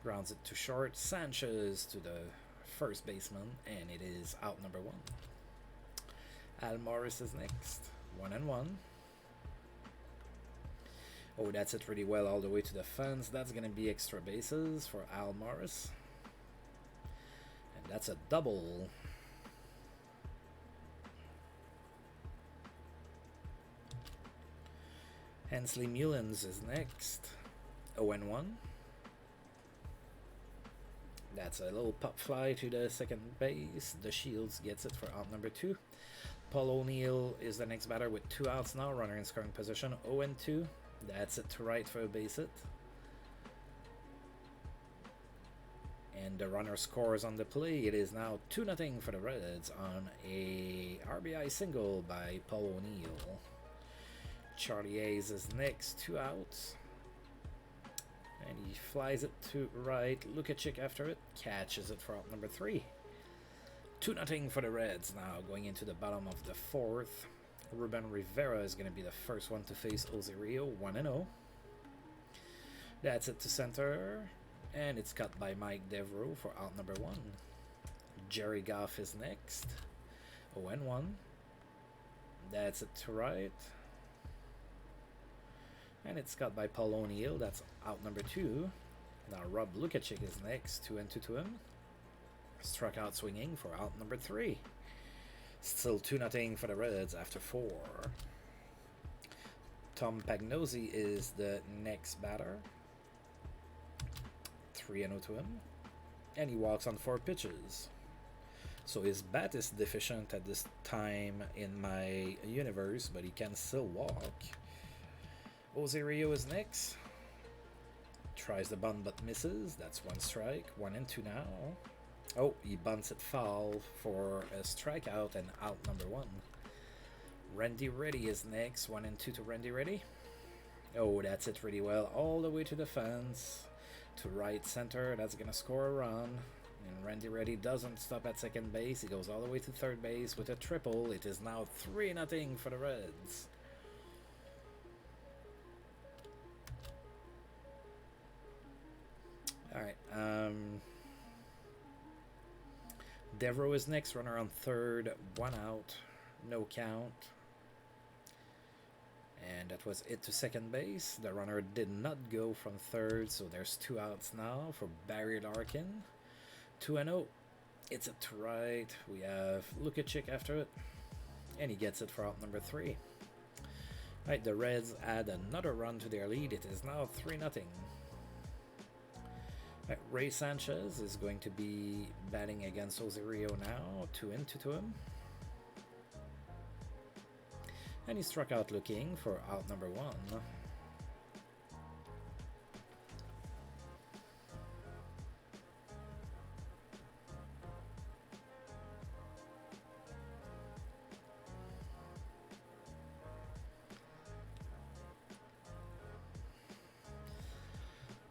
Grounds it to short. Sanchez to the first baseman, and it is out number 1. Al Morris is next. 1-1. Oh, that's it really well all the way to the fence. That's going to be extra bases for Al Morris. And that's a double. Hensley Mullins is next. 0-1. That's a little pop fly to the second base. The Shields gets it for out number 2. Paul O'Neill is the next batter with 2 outs now. Runner in scoring position. 0-2. That's it to right for a base hit. And the runner scores on the play. It is now 2-0 for the Reds on a RBI single by Paul O'Neill. Charlie Hayes is next, 2 outs. And he flies it to right. Lukacic after it. Catches it for out number 3. 2-0 for the Reds now, going into the bottom of the 4th. Ruben Rivera is going to be the first one to face Jose Rio, 1-0. That's it to center. And it's cut by Mike Devereaux for out number 1. Jerry Goff is next. 0-1. That's it to right. And it's cut by Paul O'Neill. That's out number 2. Now Rob Lukacic is next. 2-2 to him. Struck out swinging for out number 3. Still 2-0 for the Reds after 4. Tom Pagnozzi is the next batter. 3-0 to him. And he walks on 4 pitches. So his bat is deficient at this time in my universe, but he can still walk. Jose Rio is next. Tries the bunt but misses. That's 1 strike. 1-2 now. Oh, he bunts it foul for a strikeout and out number 1. Randy Reddy is next. 1-2 to Randy Reddy. Oh, that's it really well. All the way to the fence. To right center. That's going to score a run. And Randy Reddy doesn't stop at second base. He goes all the way to third base with a triple. It is now 3-0 for the Reds. Alright, Devereaux is next, runner on third, 1 out, no count. And that was it to second base. The runner did not go from third, so there's 2 outs now for Barry Larkin. 2-0. It's it to right. We have Lukacic after it. And he gets it for out number 3. Right, the Reds add another run to their lead. It is now 3-0. Right, Ray Sanchez is going to be batting against Osorio now. 2-2 to him. And he struck out looking for out number 1.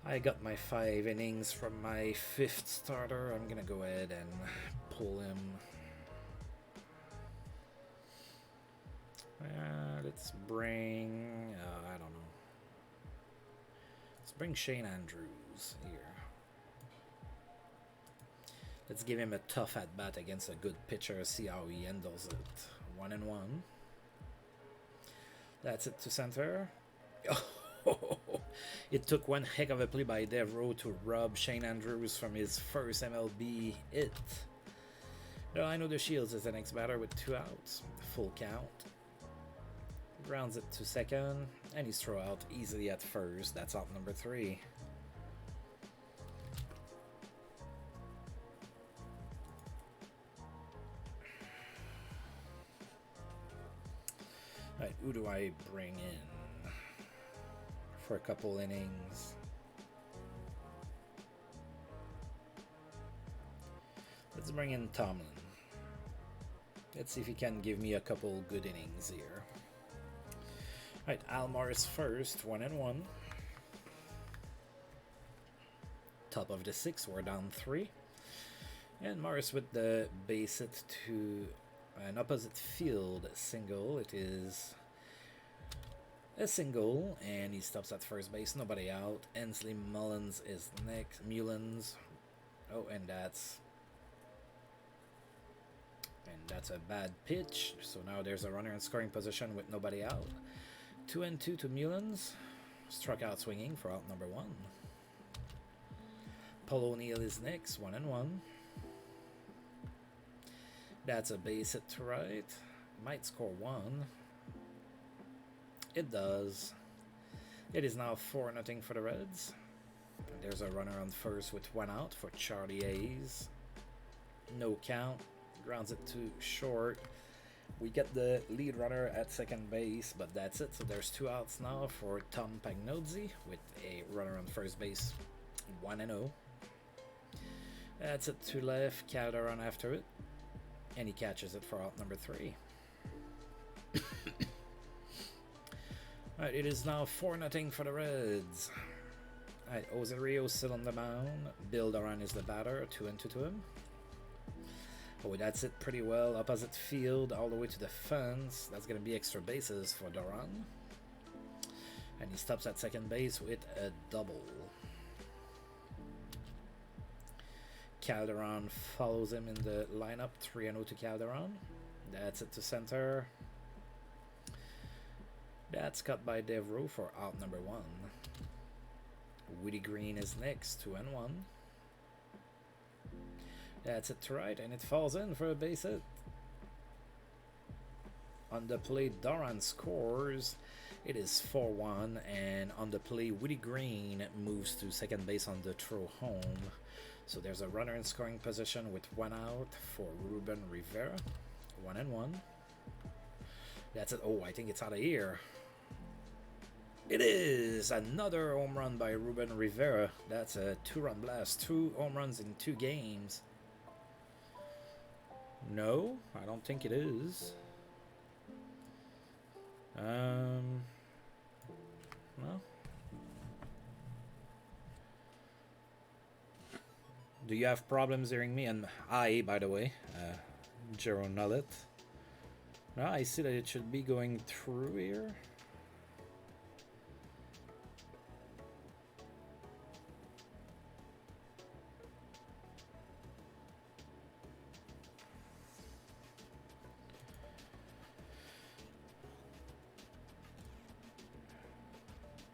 I got my 5 innings from my 5th starter. I'm gonna go ahead and pull him. Let's bring, I don't know. Let's bring Shane Andrews here. Let's give him a tough at-bat against a good pitcher, see how he handles it. 1-1. That's it to center. It took one heck of a play by Devro to rob Shane Andrews from his first MLB hit. Now I know the Shields is the next batter with 2 outs. Full count. Grounds it to second, and he's thrown out easily at first. That's out number 3. Alright, who do I bring in for a couple innings? Let's bring in Tomlin. Let's see if he can give me a couple good innings here. Alright, Al Morris first, 1-1. Top of the 6th, we're down 3. And Morris with the base hit to an opposite field single. It is a single, and he stops at first base, nobody out. Ensley Mullins is next. Mullins. Oh, and that's a bad pitch. So now there's a runner in scoring position with nobody out. 2-2 to Mullins. Struck out swinging for out number 1. Paul O'Neill is next. 1-1. That's a base hit to right. Might score 1. It does. It is now 4-0 for the Reds. And there's a runner on first with 1 out for Charlie Hayes. No count. Grounds it to short. We get the lead runner at second base, but that's it. So there's 2 outs now for Tom Pagnozzi with a runner on first base. 1-0. That's it to left. Calderon after it. And he catches it for out number 3. Alright, it is now 4-0 for the Reds. Alright, Osorio still on the mound. Bill Duran is the batter. 2-2 to him. Oh, that's it pretty well. Opposite field, all the way to the fence. That's going to be extra bases for Duran. And he stops at second base with a double. Calderon follows him in the lineup. 3-0 to Calderon. That's it to center. That's cut by Devro for out number 1. Woody Green is next. 2-1. That's it to right, and it falls in for a base hit. On the play, Duran scores. It is 4-1, and on the play, Woody Green moves to second base on the throw home. So there's a runner in scoring position with 1 out for Ruben Rivera. 1-1. That's it. Oh, I think it's out of here. It is another home run by Ruben Rivera. That's a 2-run blast. 2 home runs in 2 games. No, I don't think it is. Well. Do you have problems hearing me? And I, by the way, Jero Nullet. No, I see that it should be going through here.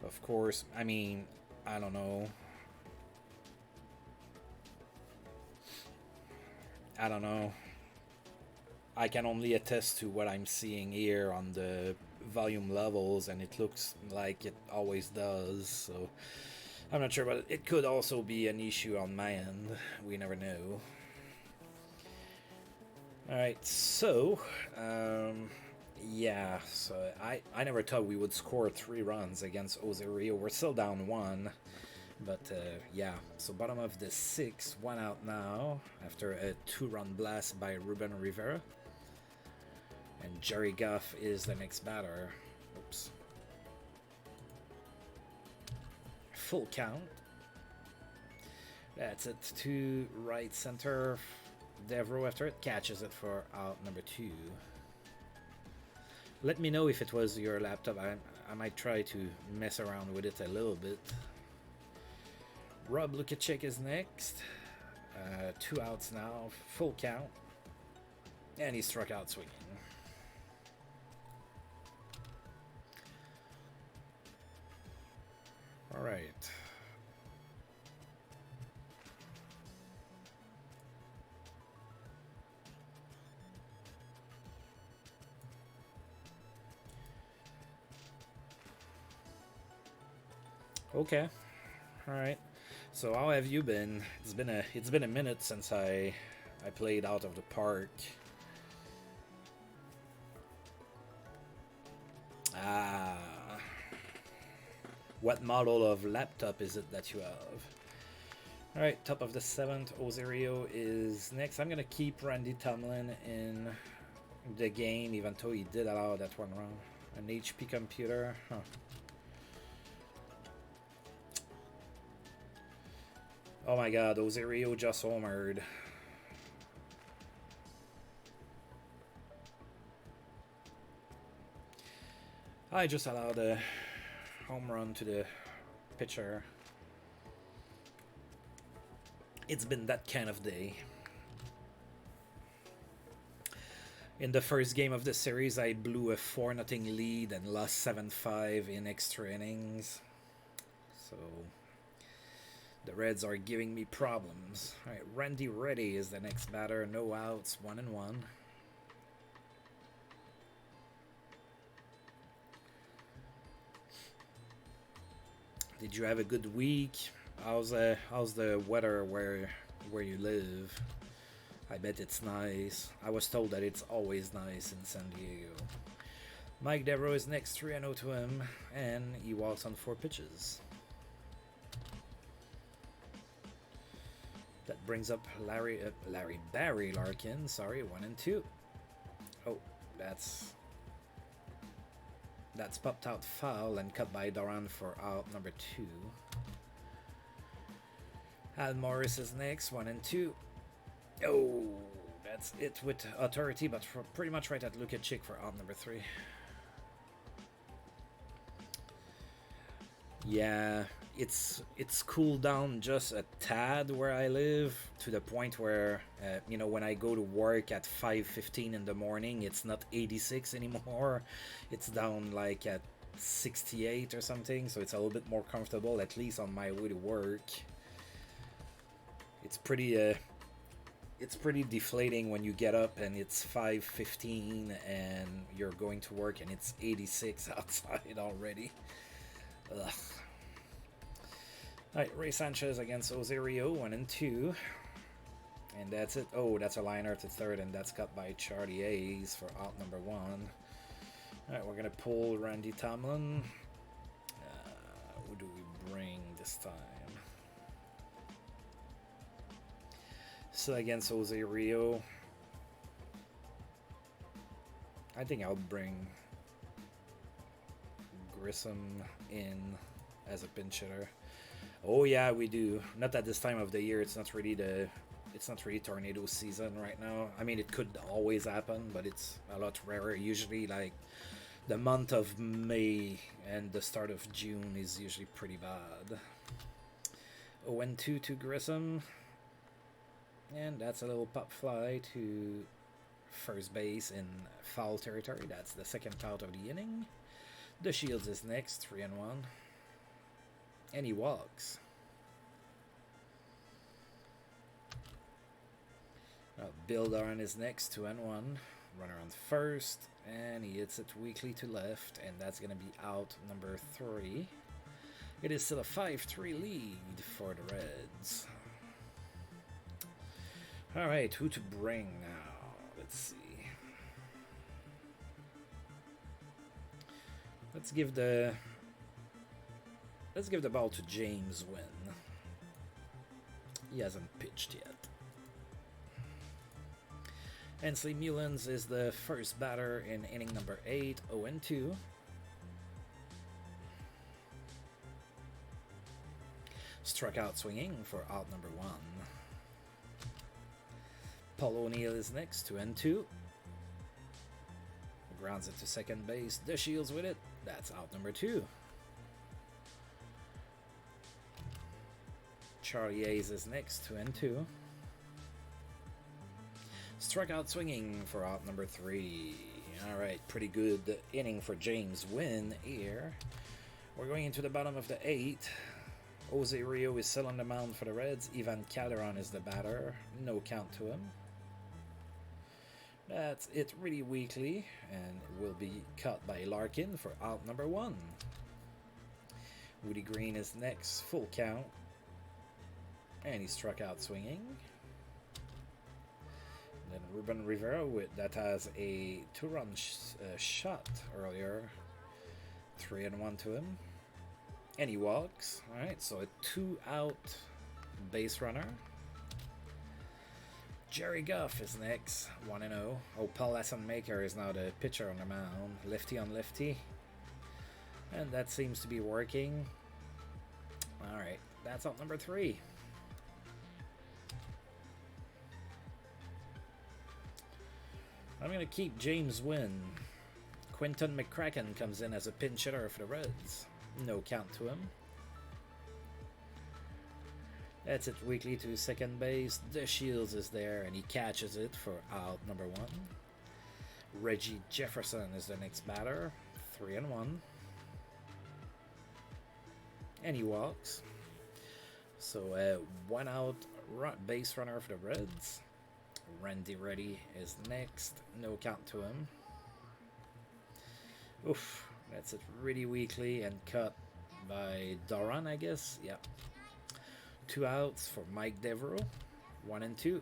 Of course, I mean, I don't know. I don't know. I can only attest to what I'm seeing here on the volume levels, and it looks like it always does. So I'm not sure, but it could also be an issue on my end. We never know. All right, so yeah, so I never thought we would score 3 runs against Ozerio. We're still down 1. But yeah, so bottom of the 6, 1 out now after a 2-run blast by Ruben Rivera. And Jerry Goff is the next batter. Oops. Full count. That's it to right center. Devereaux after it catches it for out number 2. Let me know if it was your laptop. I might try to mess around with it a little bit. Rob Lukacek is next. 2 outs now, full count. And he struck out swinging. All right. Okay. All right. So how have you been? It's been a minute since I played out of the park. Ah. What model of laptop is it that you have? All right, top of the 7th, Ozerio is next. I'm gonna keep Randy Tomlin in the game, even though he did allow that 1 run. An HP computer, huh? Oh my God, Ozerio just homered. I just allowed a home run to the pitcher. It's been that kind of day. In the first game of the series, I blew a 4-0 lead and lost 7-5 in extra innings. So the Reds are giving me problems. All right, Randy Reddy is the next batter. No outs, 1-1. Did you have a good week? How's the weather where you live? I bet it's nice. I was told that it's always nice in San Diego. Mike Devereaux is next, 3-0 to him, and he walks on 4 pitches. That brings up Barry Larkin. Sorry, 1-2. Oh, that's popped out foul and cut by Doran for out number 2. Al Morris is next, 1-2. Oh, that's it with authority, but pretty much right at Lukacek for out number 3. Yeah, it's cooled down just a tad where I live, to the point where you know, when I go to work at 5:15 in the morning, it's not 86 anymore. It's down like at 68 or something, so it's a little bit more comfortable, at least on my way to work. It's pretty deflating when you get up and it's 5:15 and you're going to work and it's 86 outside already. Ugh. Alright, Ray Sanchez against Ozerio, 1-2. And that's it. Oh, that's a liner to third, and that's cut by Charlie Hayes for out number 1. Alright, we're going to pull Randy Tomlin. Who do we bring this time? So against Ozerio, I think I'll bring Grissom in as a pinch hitter. Oh yeah, we do. Not at this time of the year. It's not really tornado season right now. I mean, it could always happen, but it's a lot rarer. Usually, like the month of May and the start of June is usually pretty bad. 0-2 to Grissom, and that's a little pop fly to first base in foul territory. That's the second out of the inning. The Shields is next, 3-1. And he walks. Bill Darn is next, 2-1. Runner on first. and he hits it weakly to left, and that's going to be out number 3. It is still a 5-3 lead for the Reds. All right, who to bring now? Let's see. Let's give the ball to James Wynn. He hasn't pitched yet. Hensley Mullins is the first batter in inning number 8, 0-2. Struck out swinging for out number 1. Paul O'Neill is next, 2-2. Grounds it to second base. The Shields with it. That's out number 2. Charlie Hayes is next, 2-2. Struck out swinging for out number 3. Alright, pretty good inning for James Wynn here. We're going into the bottom of the 8th. Jose Rio is still on the mound for the Reds. Ivan Calderon is the batter. No count to him. That's it really weakly and will be cut by Larkin for out number 1. Woody Green is next, full count. And he struck out swinging. And then Ruben Rivera that has a 2-run shot earlier. 3-1 to him. And he walks. Alright, so a 2-out base runner. Jerry Goff is next, 1-0. Oh, Paul Maker is now the pitcher on the mound. Lefty on lefty. And that seems to be working. Alright, that's out number 3. I'm going to keep James Wynn. Quinton McCracken comes in as a pinch hitter for the Reds. No count to him. That's it weakly to second base. The Shields is there and he catches it for out number 1. Reggie Jefferson is the next batter. 3-1. And he walks. So 1 out base runner for the Reds. Randy Reddy is next. No count to him. Oof. That's it really weakly and cut by Doran, I guess. Yeah. 2 outs for Mike Devereaux. 1-2.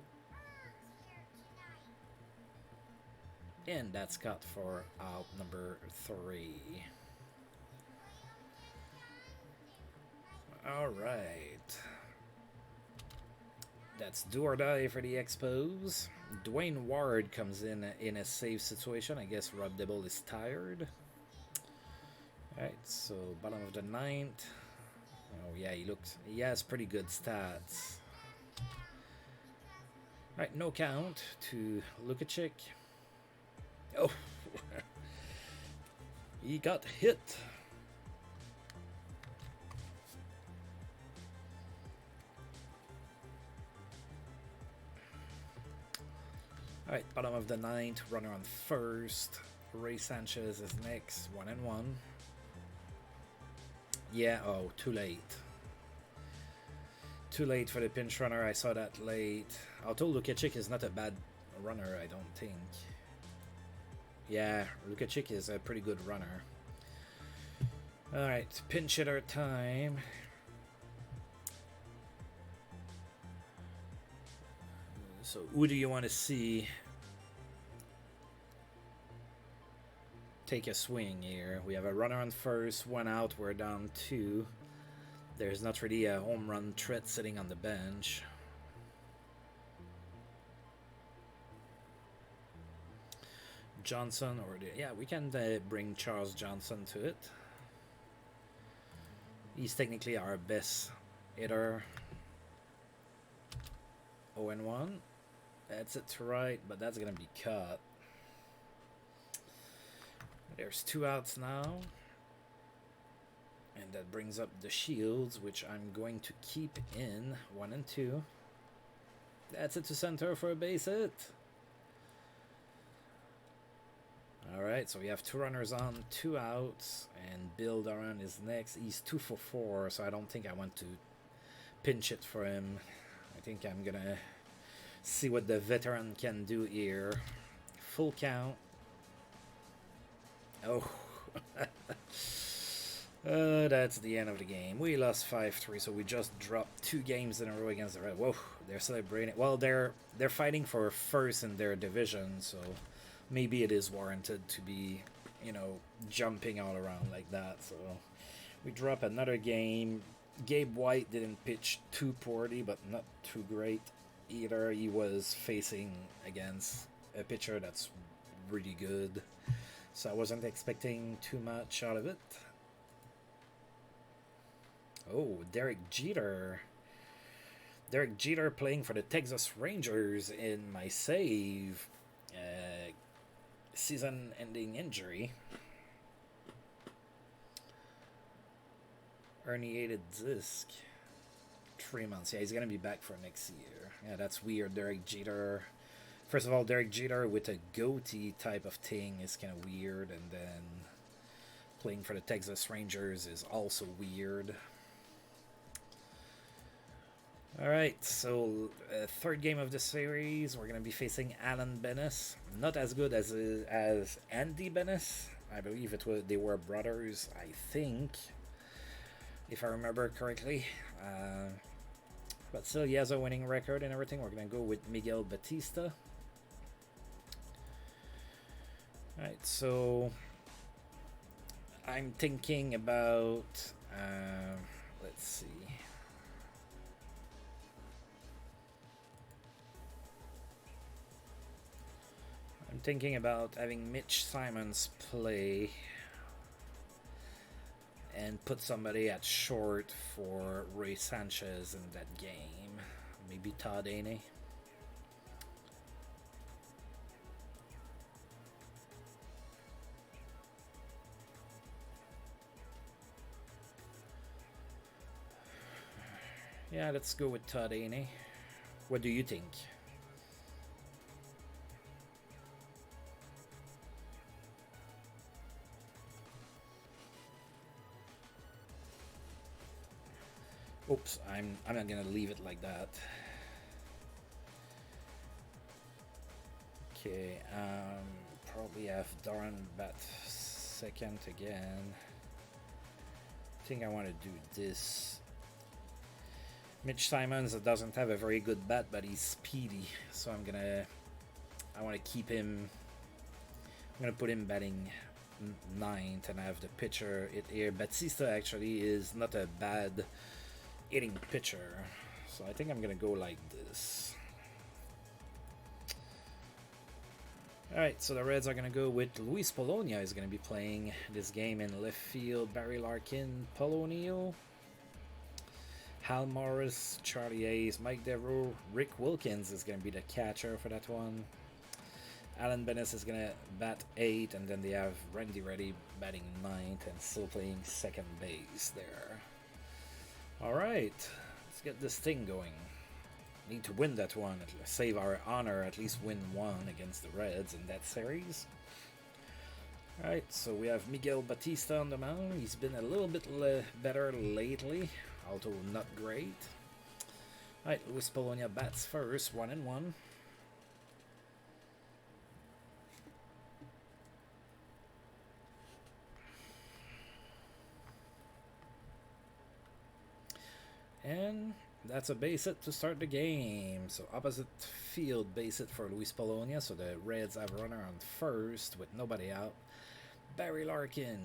And that's cut for out number 3. Alright. That's do or die for the Expos. Dwayne Ward comes in a save situation. I guess Rob Dibble is tired. Alright, so bottom of the 9th. Oh yeah, he has pretty good stats. Alright, no count to Lukacic. Oh, he got hit. Alright, bottom of the 9th, runner on first. Ray Sanchez is next, 1-1. Yeah, oh, too late. Too late for the pinch runner, I saw that late. Although Lukacic is not a bad runner, I don't think. Yeah, Lukacic is a pretty good runner. Alright, pinch hitter time. So who do you want to see take a swing here? We have a runner on first, 1 out, we're down 2. There's not really a home run threat sitting on the bench. Johnson, yeah, we can bring Charles Johnson to it. He's technically our best hitter. 0-1. That's it right, but that's gonna be cut. There's 2 outs now. And that brings up the Shields, which I'm going to keep in 1-2. That's it to center for a base hit. Alright, so we have 2 runners on, 2 outs, and Bill Doran is next. He's 2 for 4, so I don't think I want to pinch it for him. I think I'm gonna see what the veteran can do here. Full count. Oh. That's the end of the game. We lost 5-3, so we just dropped 2 games in a row against the Red. Whoa, they're celebrating. Well, they're fighting for first in their division, so maybe it is warranted to be, you know, jumping all around like that. So we drop another game. Gabe White didn't pitch too poorly, but not too great either. He was facing against a pitcher that's really good, so I wasn't expecting too much out of it. Oh, Derek Jeter. Derek Jeter playing for the Texas Rangers in my save. Season-ending injury. Herniated disc. 3 months. Yeah, he's going to be back for next year. Yeah, that's weird. Derek Jeter. First of all, Derek Jeter with a goatee type of thing is kind of weird. And then playing for the Texas Rangers is also weird. Alright, so third game of the series, we're going to be facing Alan Bennis. Not as good as Andy Bennis. I believe they were brothers, I think, if I remember correctly. But still, he has a winning record and everything. We're going to go with Miguel Batista. Alright, so I'm thinking about, let's see. I'm thinking about having Mitch Simons play and put somebody at short for Ray Sanchez in that game. Maybe Todd Ainey. Yeah, let's go with Todd Ainey. What do you think? Oops, I'm not gonna leave it like that. Okay, probably have Darren bat second again. I think I want to do this. Mitch Simons doesn't have a very good bat, but he's speedy, so I want to keep him. I'm gonna put him batting ninth and have the pitcher hit here. Batista actually is not a bad hitting pitcher, so I think I'm gonna go like this. Alright, so the Reds are gonna go with Luis Polonia is gonna be playing this game in left field. Barry Larkin, Paul O'Neill, Hal Morris, Charlie Hayes, Mike Devereaux, Rick Wilkins is gonna be the catcher for that one. Alan Bennis is gonna bat 8, and then they have Randy Reddy batting 9th and still playing second base there. Alright, let's get this thing going. Need to win that one, save our honor, at least win one against the Reds in that series. Alright, so we have Miguel Batista on the mound. He's been a little bit better lately, although not great. Alright, Luis Polonia bats first, 1-1. And that's a base hit to start the game. So opposite field base hit for Luis Polonia. So the Reds have a runner on first with nobody out. Barry Larkin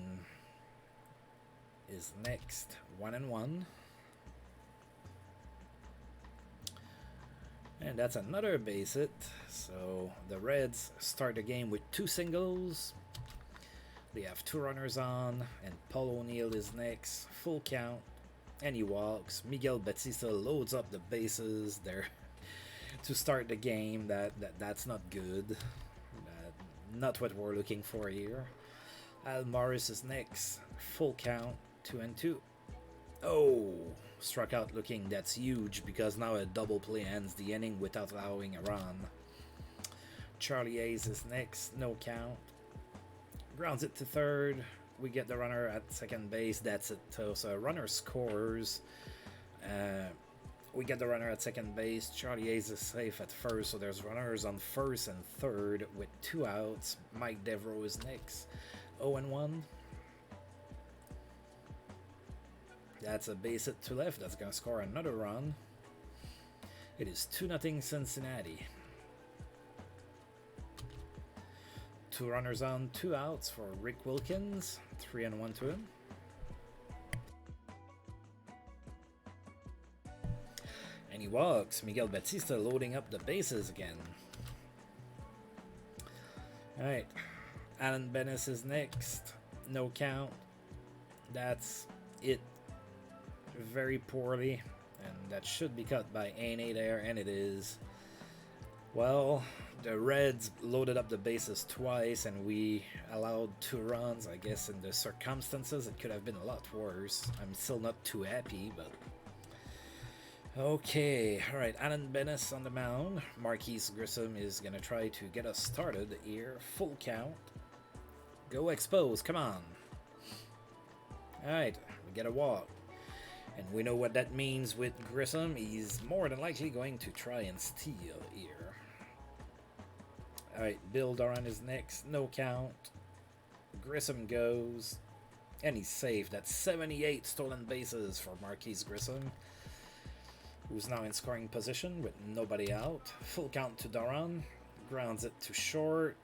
is next, 1-1. And that's another base hit. So the Reds start the game with 2 singles. They have 2 runners on, and Paul O'Neill is next, full count. And he walks. Miguel Batista loads up the bases there to start the game. That's not good. Not what we're looking for here. Al Morris is next. Full count. 2-2. Oh, struck out looking. That's huge because now a double play ends the inning without allowing a run. Charlie Hayes is next. No count. Grounds it to third. We get the runner at second base. That's it. So a runner scores. We get the runner at second base. Charlie Hayes is safe at first. So there's runners on first and third with 2 outs. Mike Devereaux is next. 0-1. That's a base hit to left. That's going to score another run. It is 2-0 Cincinnati. 2 runners on, 2 outs for Rick Wilkins. 3-1 to him. And he walks. Miguel Batista loading up the bases again. Alright. Alan Bennis is next. No count. That's it. Very poorly. And that should be cut by A&A there, and it is. Well, the Reds loaded up the bases twice, and we allowed 2 runs. I guess in the circumstances, it could have been a lot worse. I'm still not too happy, but... Okay, alright, Alan Bennis on the mound. Marquise Grissom is going to try to get us started here. Full count. Go Expos, come on. Alright, we get a walk. And we know what that means with Grissom. He's more than likely going to try and steal here. Alright, Bill Doran is next. No count. Grissom goes. And he's safe. That's 78 stolen bases for Marquise Grissom, who's now in scoring position with nobody out. Full count to Doran. Grounds it to short.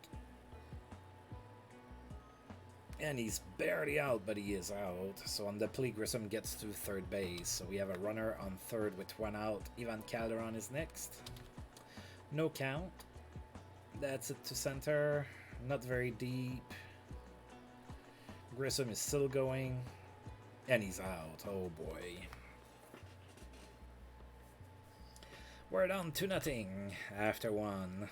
And he's barely out, but he is out. So on the play, Grissom gets to third base. So we have a runner on third with 1 out. Ivan Calderon is next. No count. That's it to center. Not very deep. Grissom is still going. And he's out. Oh boy. We're down 2-0 after 1.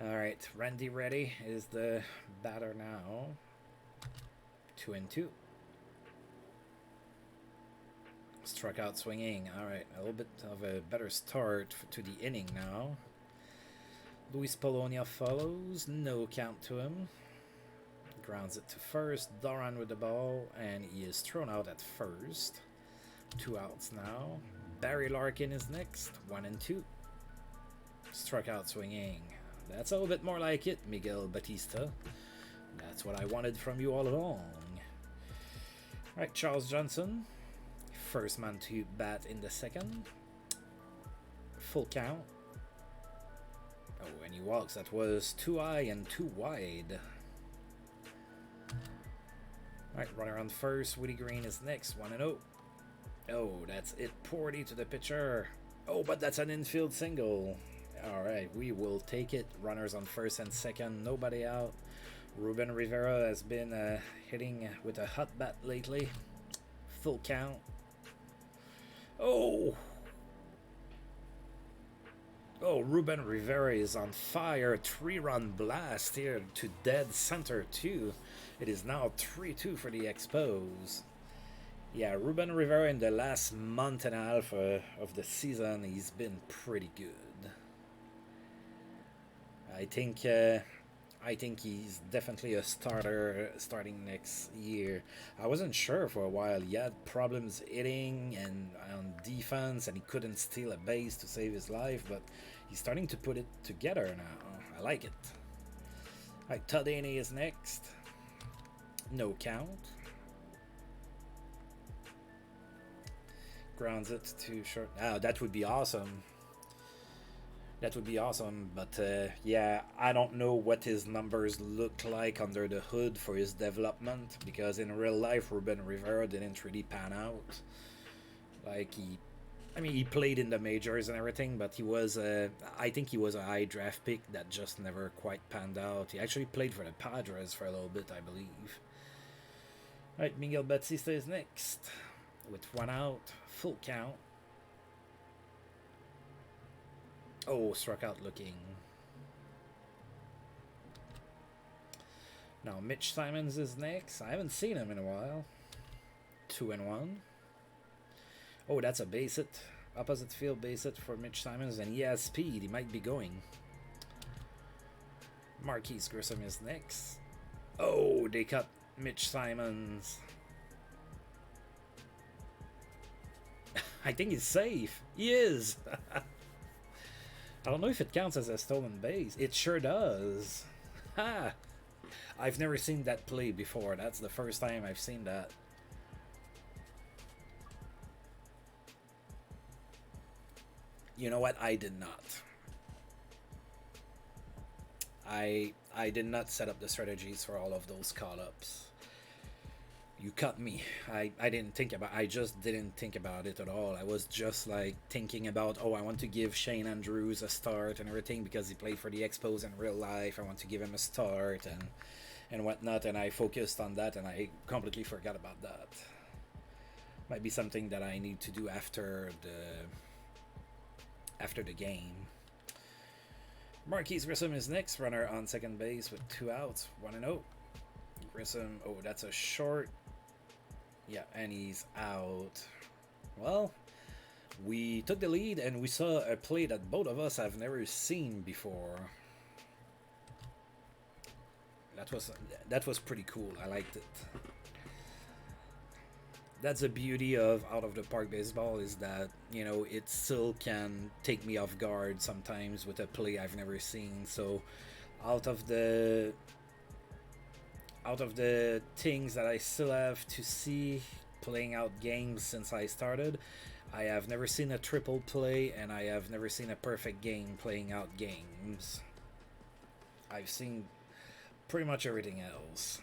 Alright, Randy Reddy is the batter now. 2-2. Struck out swinging. Alright, a little bit of a better start to the inning now. Luis Polonia follows. No count to him. Grounds it to first. Doran with the ball, and he is thrown out at first. 2 outs now. Barry Larkin is next. 1-2. Struck out swinging. That's a little bit more like it, Miguel Batista. That's what I wanted from you all along. Alright, Charles Johnson. First man to bat in the second. Full count. Oh, and he walks. That was 2 high and 2 wide. Alright, runner on first. Woody Green is next. 1-0. Oh, that's it. Poorly to the pitcher. Oh, but that's an infield single. Alright, we will take it. Runners on first and second. Nobody out. Ruben Rivera has been hitting with a hot bat lately. Full count. Oh! Oh, Ruben Rivera is on fire. 3-run blast here to dead center too. It is now 3-2 for the Expos. Yeah, Ruben Rivera in the last month and a half of the season, he's been pretty good. I think he's definitely a starter starting next year. I wasn't sure for a while. He had problems hitting and on defense, and he couldn't steal a base to save his life, but he's starting to put it together now. I like it. Alright, Todd Haney is next. No count. Grounds it to short. Oh, that would be awesome. That would be awesome, but yeah, I don't know what his numbers look like under the hood for his development, because in real life, Ruben Rivera didn't really pan out. Like, he played in the majors and everything, but he was, I think he was a high draft pick that just never quite panned out. He actually played for the Padres for a little bit, I believe. Alright, Miguel Batista is next, with 1 out, full count. Oh, struck out looking. Now Mitch Simons is next. I haven't seen him in a while. 2-1. Oh, that's a base hit. Opposite field base hit for Mitch Simons, and he has speed. He might be going. Marquise Grissom is next. Oh, they cut Mitch Simons. I think he's safe. He is. I don't know if it counts as a stolen base. It sure does. Ha! I've never seen that play before. That's the first time I've seen that. You know what? I did not. I did not set up the strategies for all of those call-ups. You cut me. I didn't think about. I just didn't think about it at all. I was just like thinking about, oh, I want to give Shane Andrews a start and everything because he played for the Expos in real life. I want to give him a start and whatnot, and I focused on that and I completely forgot about that. Might be something that I need to do after the game. Marquise Grissom is next, runner on second base with 2 outs, 1-0. Grissom, oh, that's a short. Yeah, and he's out. Well, we took the lead and we saw a play that both of us have never seen before. That was pretty cool. I liked it. That's the beauty of out of the park baseball, is that, you know, it still can take me off guard sometimes with a play I've never seen. So out of the things that I still have to see playing out games since I started, I have never seen a triple play and I have never seen a perfect game playing out games. I've seen pretty much everything else.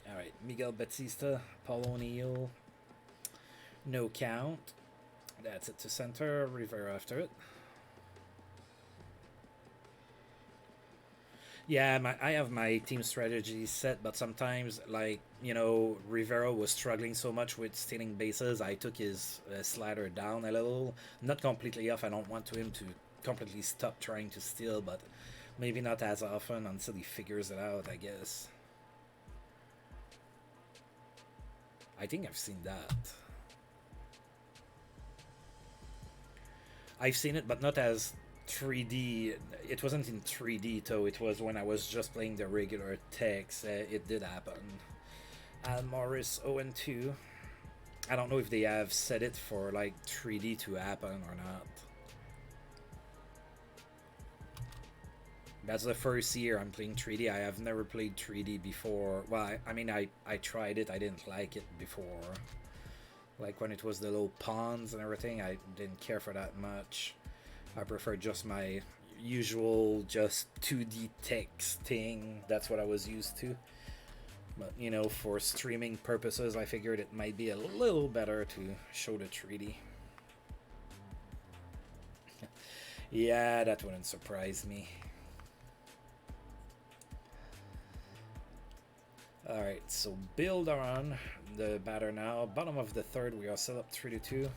Alright, Miguel Batista, Paul O'Neill. No count. That's it to center. Rivera after it. Yeah, I have my team strategy set, but sometimes, like, you know, Rivera was struggling so much with stealing bases, I took his slider down a little. Not completely off. I don't want him to completely stop trying to steal, but maybe not as often until he figures it out, I guess. I think I've seen that. I've seen it, but not as 3D. It wasn't in 3D, though. It was when I was just playing the regular text. It did happen. Al Morris 0-2. I don't know if they have set it for like 3D to happen or not. That's the first year I'm playing 3D. I have never played 3D before. Well, I mean, I tried it. I didn't like it before. Like when it was the little ponds and everything, I didn't care for that much. I prefer just my usual just 2D text thing. That's what I was used to. But, you know, for streaming purposes, I figured it might be a little better to show the 3D. Yeah, that wouldn't surprise me. Alright, so Bill Doran, the batter now. Bottom of the third, we are still up 3-2.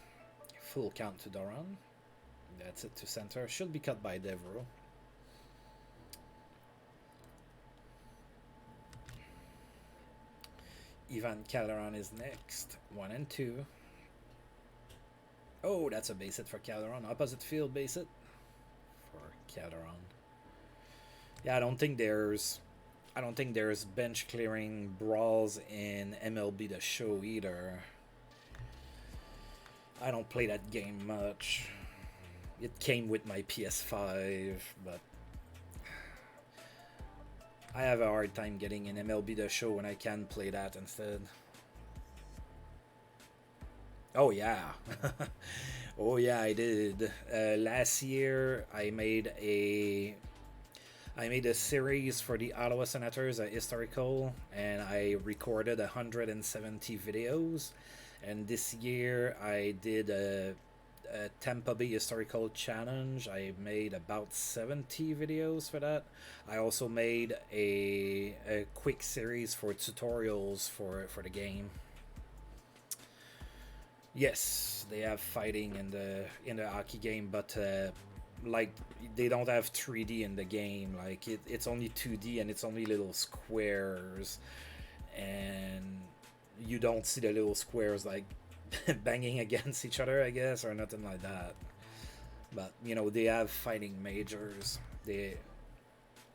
Full count to Doran. That's it to center. Should be cut by Devereaux. Ivan Calderon is next. 1-2. Oh, that's a base hit for Calderon. Opposite field base hit for Calderon. Yeah, I don't think there's bench clearing brawls in MLB The Show either. I don't play that game much. It came with my PS5, but I have a hard time getting in MLB The Show when I can play that instead. Oh yeah. Oh yeah, I did. Last year I made a series for the Ottawa Senators, a historical, and I recorded 170 videos. And this year I did a Tampa Bay historical challenge. I made about 70 videos for that. I also made a quick series for tutorials for the game. Yes, they have fighting in the hockey game, but like they don't have 3D in the game. Like it's only 2D and it's only little squares, and you don't see the little squares like banging against each other, I guess, or nothing like that. But you know, they have fighting majors.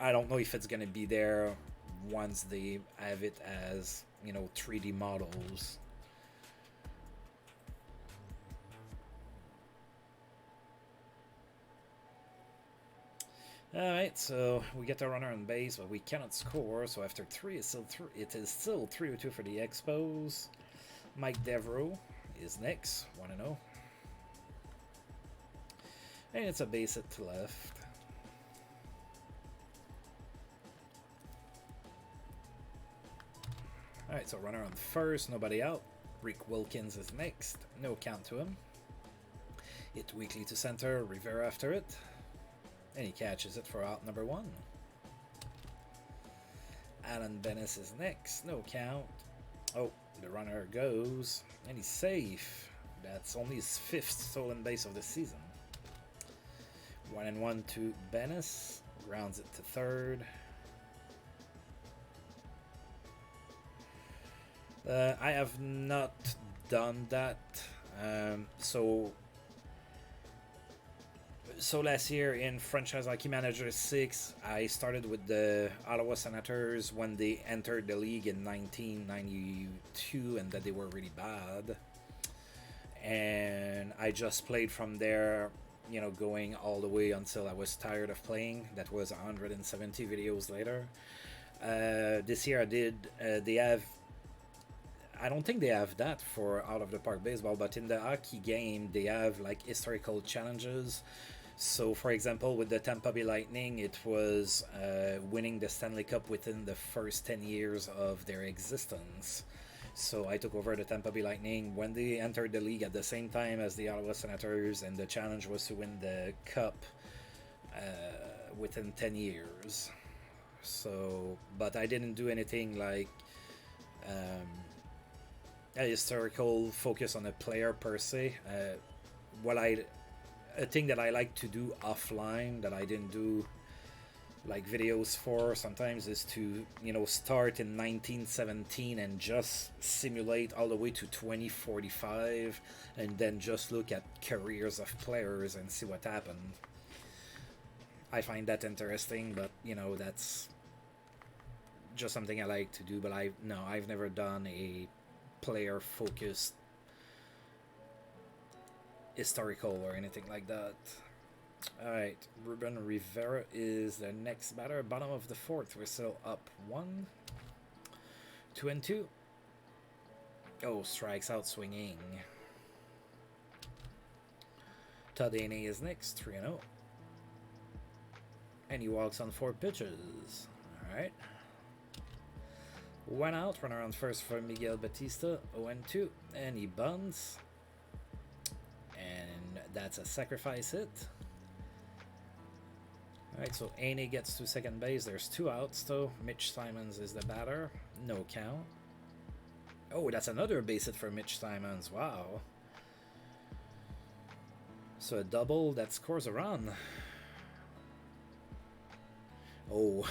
I don't know if it's gonna be there once they have it as, you know, 3D models. Alright, so we get a runner on base, but we cannot score. So after 3, it is still 3-2 for the Expos. Mike Devereaux is next, 1-0. And it's a base hit to left. Alright, so runner on first, nobody out. Rick Wilkins is next, no count to him. Hit weakly to center, Rivera after it. And he catches it for out number 1. Alan Bennis is next, no count. Oh, the runner goes, and he's safe. That's only his 5th stolen base of the season. 1-1 to Bennis, grounds it to third. I have not done that. So last year in Franchise Hockey Manager 6, I started with the Ottawa Senators when they entered the league in 1992, and that they were really bad. And I just played from there, you know, going all the way until I was tired of playing. That was 170 videos later. This year I did, they have, I don't think they have that for Out of the Park Baseball, but in the hockey game, they have like historical challenges. So, for example, with the Tampa Bay Lightning, it was winning the Stanley Cup within the first 10 years of their existence. So I took over the Tampa Bay Lightning when they entered the league at the same time as the Ottawa Senators, and the challenge was to win the Cup within 10 years. So, but I didn't do anything like a historical focus on a player per se. A thing that I like to do offline that I didn't do like videos for sometimes is to, you know, start in 1917 and just simulate all the way to 2045 and then just look at careers of players and see what happened. I find that interesting, but you know, that's just something I like to do. But I've never done a player focused historical or anything like that. Alright, Ruben Rivera is the next batter. Bottom of the 4th, we're still up 1, 2-2. Oh, strikes out swinging. Todd Haney is next, 3-0. And he walks on 4 pitches. Alright. 1 out, runner on first for Miguel Batista, 0-2. And he bunts. And that's a sacrifice hit. Alright, so Haney gets to second base. There's 2 outs though. Mitch Simons is the batter. No count. Oh, that's another base hit for Mitch Simons. Wow. So a double that scores a run. Oh.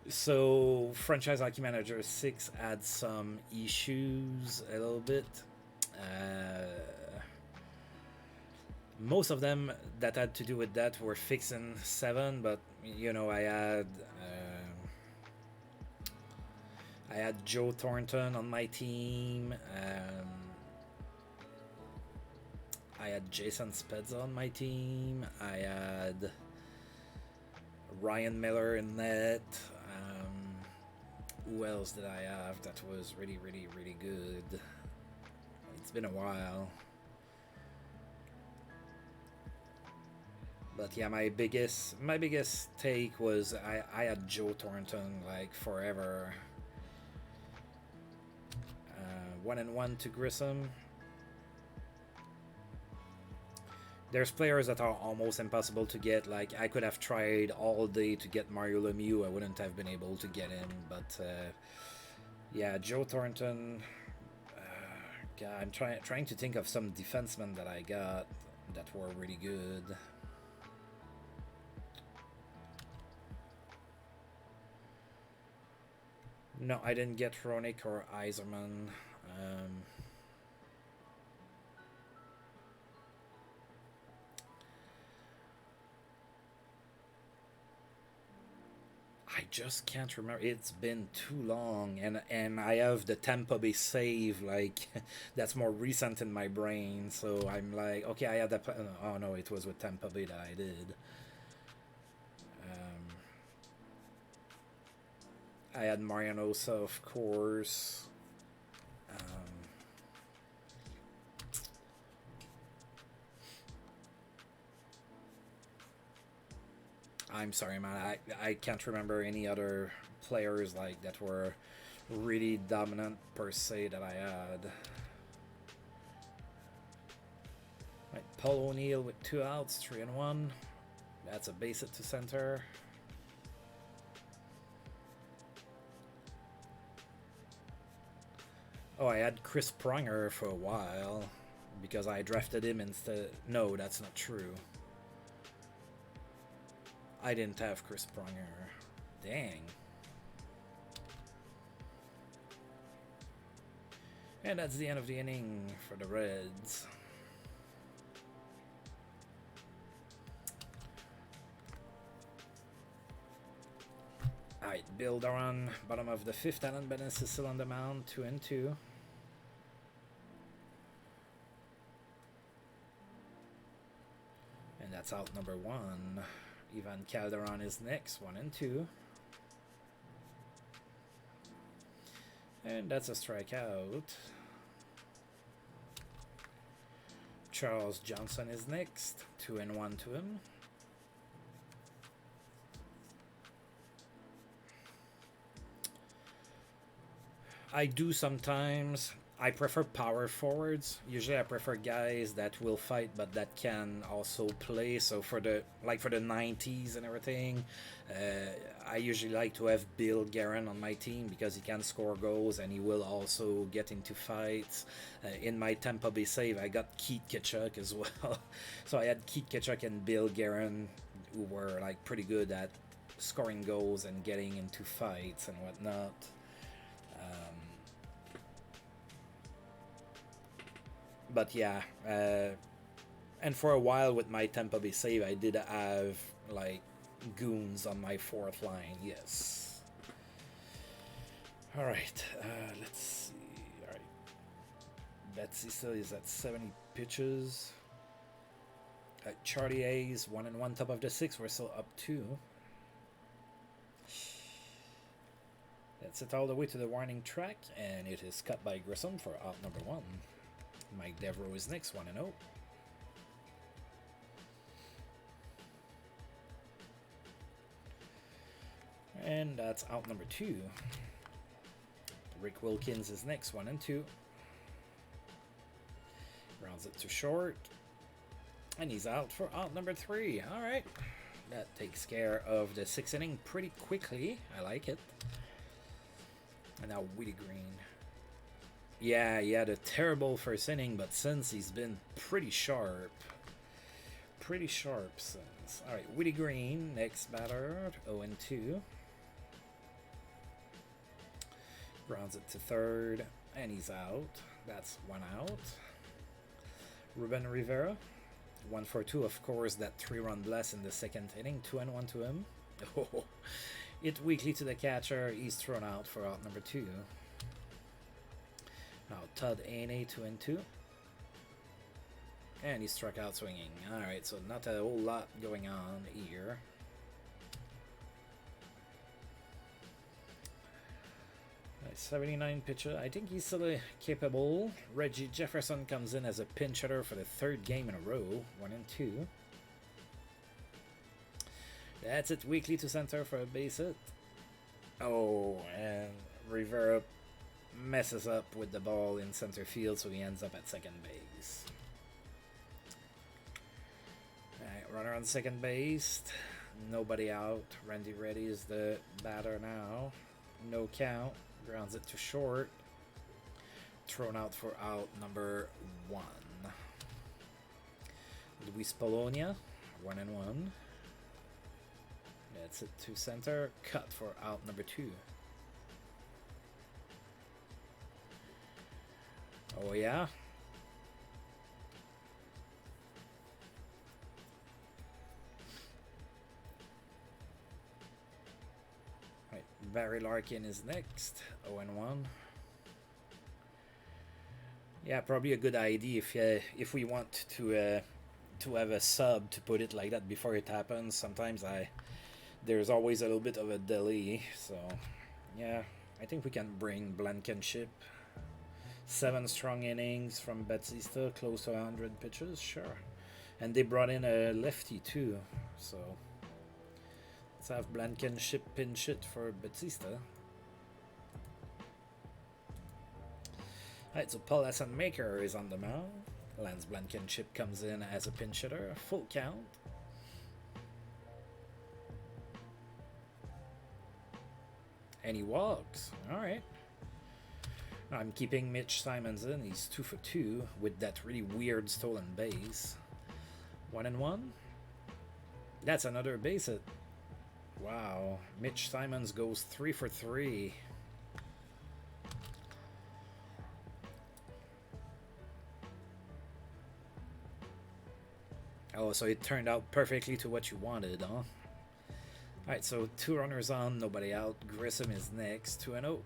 So Franchise Hockey Manager 6 had some issues a little bit. Most of them that had to do with that were fixing 7, but you know, I had Joe Thornton on my team. I had Jason Spezza on my team. I had Ryan Miller in net. Who else did I have that was really, really, really good? It's been a while. But yeah, my biggest take was I had Joe Thornton like forever. 1-1 to Grissom. There's players that are almost impossible to get. Like I could have tried all day to get Mario Lemieux. I wouldn't have been able to get him. But yeah, Joe Thornton. God, I'm trying to think of some defensemen that I got that were really good. No, I didn't get Ronick or Yzerman. I just can't remember. It's been too long, and I have the Tampa Bay save like that's more recent in my brain. So I'm like, okay, I had that. Oh no, it was with Tampa Bay that I did. I had Marianosa, of course. I'm sorry, man. I can't remember any other players like that were really dominant per se that I had. Right, Paul O'Neill with 2 outs, 3 and 1. That's a base hit to center. Oh, I had Chris Pronger for a while because I drafted him instead. No, that's not true. I didn't have Chris Pronger. Dang. And that's the end of the inning for the Reds. Alright, Bill Doran, bottom of the 5th. Alan Benes is still on the mound, 2 and 2. And that's out number 1. Ivan Calderon is next, 1 and 2. And that's a strikeout. Charles Johnson is next, 2 and 1 to him. I do sometimes. I prefer power forwards. Usually I prefer guys that will fight but that can also play. So for the 90s and everything, I usually like to have Bill Guerin on my team because he can score goals and he will also get into fights. In my Tampa Bay save, I got Keith Kitchuk as well. So I had Keith Kitchuk and Bill Guerin, who were like pretty good at scoring goals and getting into fights and whatnot. But yeah, and for a while with my Tampa Bay save, I did have like goons on my 4th line. Yes. All right. Let's see. All right. Betsy still is at 70 pitches. Charlie A's 1 and 1, top of the 6th. We're still up 2. That's it all the way to the warning track, and it is cut by Grissom for out number 1. Mike Devereaux is next, 1 and 0. And that's out number 2. Rick Wilkins is next, 1 and 2. Rounds it to short. And he's out for out number 3. All right. That takes care of the 6th inning pretty quickly. I like it. And now Willie Green. Yeah, he had a terrible first inning, but since he's been pretty sharp. Pretty sharp since. All right, Willie Green, next batter, 0 and 2. Grounds it to 3rd, and he's out. That's 1 out. Ruben Rivera, 1 for 2. Of course, that 3-run blast in the 2nd inning, 2 and 1 to him. Oh, it weakly to the catcher. He's thrown out for out number 2. Now Todd Ane, 2 and 2. And he struck out swinging. Alright, so not a whole lot going on here. Nice, 79 pitcher. I think he's still capable. Reggie Jefferson comes in as a pinch hitter for the 3rd game in a row. 1 and 2. That's it, weakly to center for a base hit. Oh, and Rivera messes up with the ball in center field, so he ends up at 2nd base. Alright, runner on 2nd base. Nobody out. Randy Reddy is the batter now. No count. Grounds it to short. Thrown out for out number 1. Luis Polonia, 1 and 1. That's it to center. Cut for out number 2. Oh yeah. Right, Barry Larkin is next, 0 and 1. Yeah, probably a good idea if we want to have a sub, to put it like that, before it happens. Sometimes there's always a little bit of a delay, so Yeah, I think we can bring Blankenship. 7 strong innings from Batista, close to 100 pitches, sure. And they brought in a lefty too, so let's have Blankenship pinch it for Batista. Alright, so Paul Maker is on the mound. Lance Blankenship comes in as a pinch hitter, full count. And he walks. Alright. I'm keeping Mitch Simons in. He's 2 for 2 with that really weird stolen base. 1-1. That's another base hit. Wow. Mitch Simons goes 3 for 3. Oh, so it turned out perfectly to what you wanted, huh? Alright, so 2 runners on, nobody out. Grissom is next, 2-0.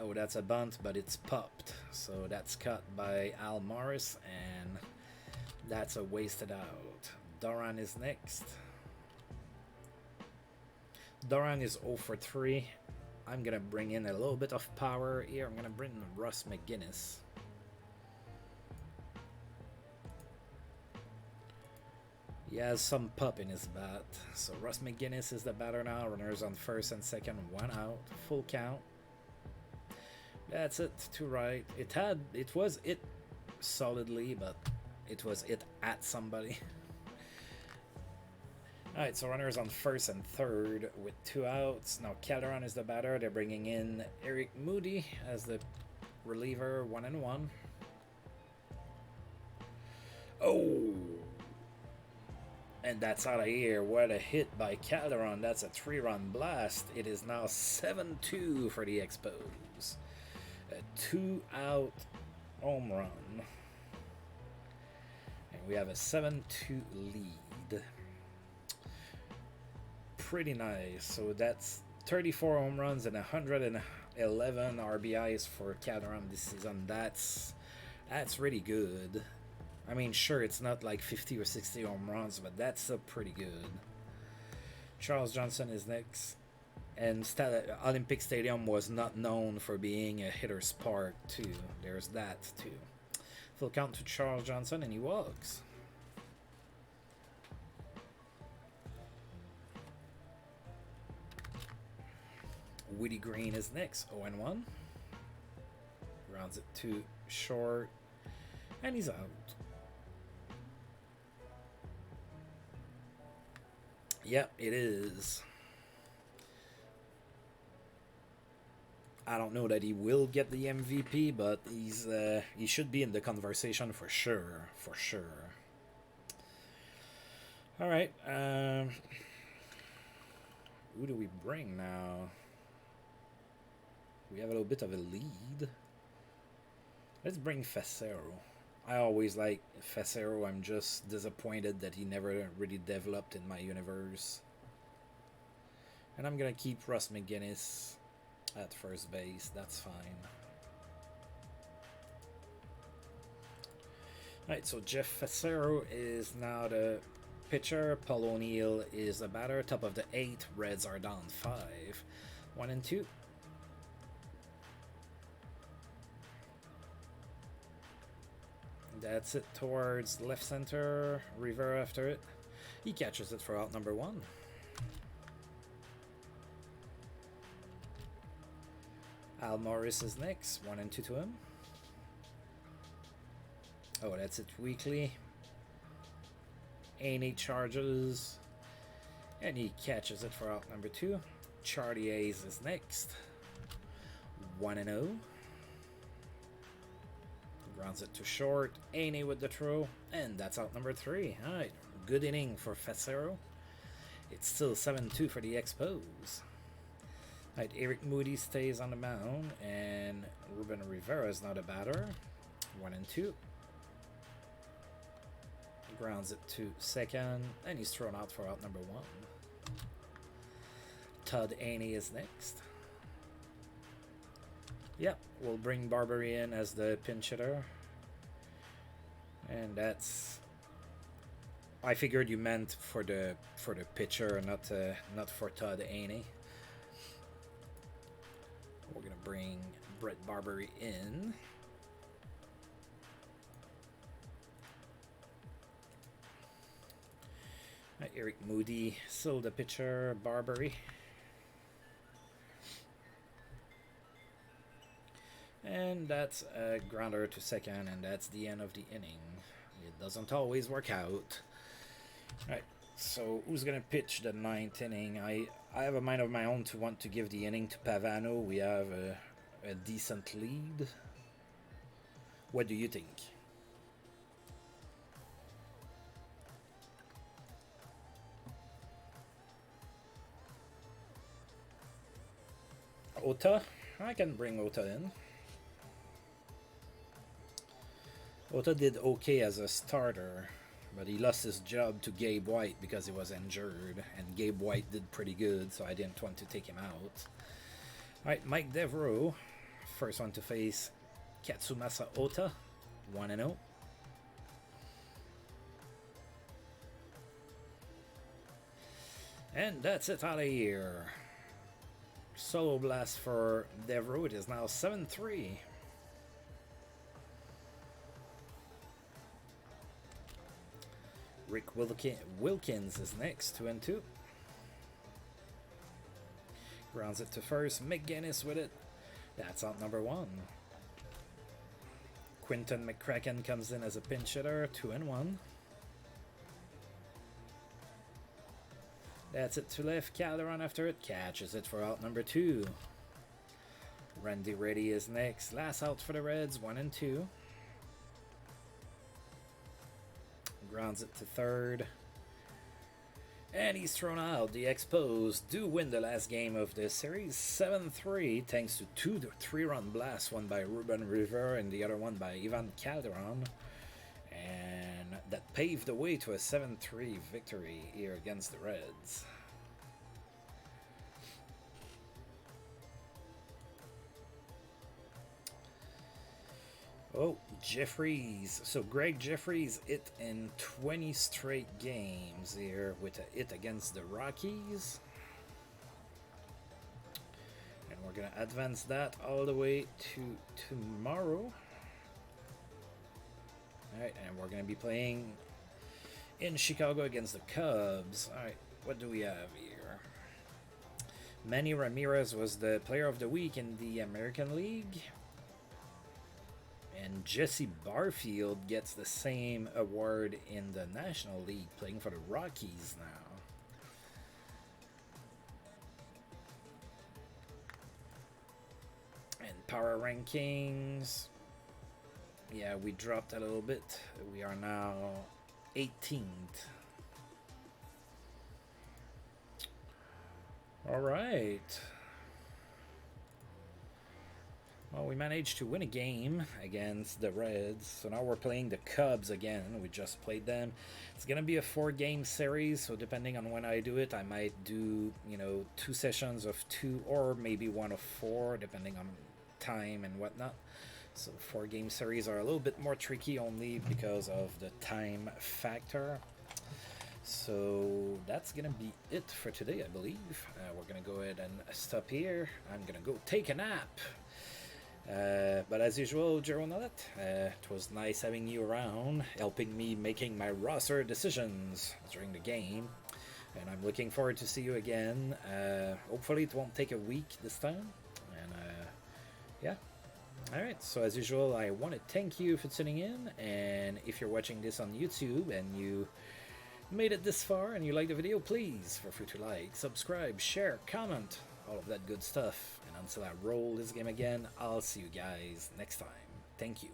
Oh, that's a bunt, but it's popped. So that's cut by Al Morris, and that's a wasted out. Doran is next. Doran is 0 for 3. I'm going to bring in a little bit of power here. I'm going to bring in Russ McGinnis. He has some pop in his bat. So Russ McGinnis is the batter now. Runners on first and second, 1 out. Full count. That's it, to right. It was it solidly, but it was it at somebody. Alright, so runners on first and third with 2 outs. Now Calderon is the batter. They're bringing in Eric Moody as the reliever, 1-1. Oh! And that's out of here. What a hit by Calderon. That's a 3-run blast. It is now 7-2 for the Expos. A 2-out home run. And we have a 7-2 lead. Pretty nice. So that's 34 home runs and 111 RBIs for Calderon this season. That's really good. I mean, sure, it's not like 50 or 60 home runs, but that's still pretty good. Charles Johnson is next. And Olympic Stadium was not known for being a hitter's park, too. There's that, too. Full count to Charles Johnson, and he walks. Woody Green is next, 0-1. Rounds it to short, and he's out. Yep, it is. I don't know that he will get the MVP, but he should be in the conversation for sure. For sure. All right. Who do we bring now? We have a little bit of a lead. Let's bring Facero. I always like Facero. I'm just disappointed that he never really developed in my universe. And I'm going to keep Russ McGinnis at first base. That's fine. Alright, so Jeff Facero is now the pitcher. Paul O'Neill is the batter. Top of the 8th. Reds are down 5. 1-2. That's it towards left center. Rivera after it. He catches it for out number 1. Al Morris is next. 1-2 to him. Oh, that's it weekly. Aney charges. And he catches it for out number 2. Charlie Hayes is next. 1-0. Grounds it to short. Aney with the throw. And that's out number 3. Alright. Good inning for Facero. It's still 7-2 for the Expos. Alright, Eric Moody stays on the mound. And Ruben Rivera is now the batter. 1-2. Grounds it to second. And he's thrown out for out number 1. Todd Aney is next. Yep, we'll bring Barbary in as the pinch hitter. And that's... I figured you meant for the pitcher, not for Todd Aney. We're going to bring Brett Barbary in. Eric Moody, still the pitcher, Barbary. And that's a grounder to second, and that's the end of the inning. It doesn't always work out. Alright, so who's going to pitch the 9th inning? I have a mind of my own to want to give the inning to Pavano. We have a decent lead. What do you think? Ota? I can bring Ota in. Ota did okay as a starter, but he lost his job to Gabe White because he was injured, and Gabe White did pretty good, so I didn't want to take him out. Alright, Mike Devereaux, first one to face Katsumasa Ota, 1-0. And that's it out of here. Solo blast for Devereaux. It is now 7-3. Rick Wilkins is next, 2-2. Grounds it to first. McGinnis with it. That's out number 1. Quinton McCracken comes in as a pinch hitter, 2-1. That's it to left. Calderon after it. Catches it for out number 2. Randy Reddy is next. Last out for the Reds, 1-2. Grounds it to third. And he's thrown out. The Expos do win the last game of this series, 7-3, thanks to 2 3-run blasts, one by Ruben Rivera and the other one by Ivan Calderon. And that paved the way to a 7-3 victory here against the Reds. Oh, Jeffries. So Greg Jeffries hit in 20 straight games here with a hit against the Rockies. And we're going to advance that all the way to tomorrow. Alright, and we're going to be playing in Chicago against the Cubs. Alright, what do we have here? Manny Ramirez was the player of the week in the American League. And Jesse Barfield gets the same award in the National League, playing for the Rockies now. And power rankings. Yeah, we dropped a little bit. We are now 18th. All right. Well, we managed to win a game against the Reds, so now we're playing the Cubs again. We just played them. It's going to be a 4-game series, so depending on when I do it, I might do, 2 sessions of 2 or maybe 1 of 4, depending on time and whatnot. So 4-game series are a little bit more tricky only because of the time factor. So that's going to be it for today, I believe. We're going to go ahead and stop here. I'm going to go take a nap. But as usual, Jerome Nollet, it was nice having you around, helping me making my roster decisions during the game. And I'm looking forward to see you again. Hopefully it won't take a week this time. And yeah. Alright, so as usual, I want to thank you for tuning in. And if you're watching this on YouTube and you made it this far and you like the video, please feel free to like, subscribe, share, comment, all of that good stuff. And until I roll this game again, I'll see you guys next time. Thank you.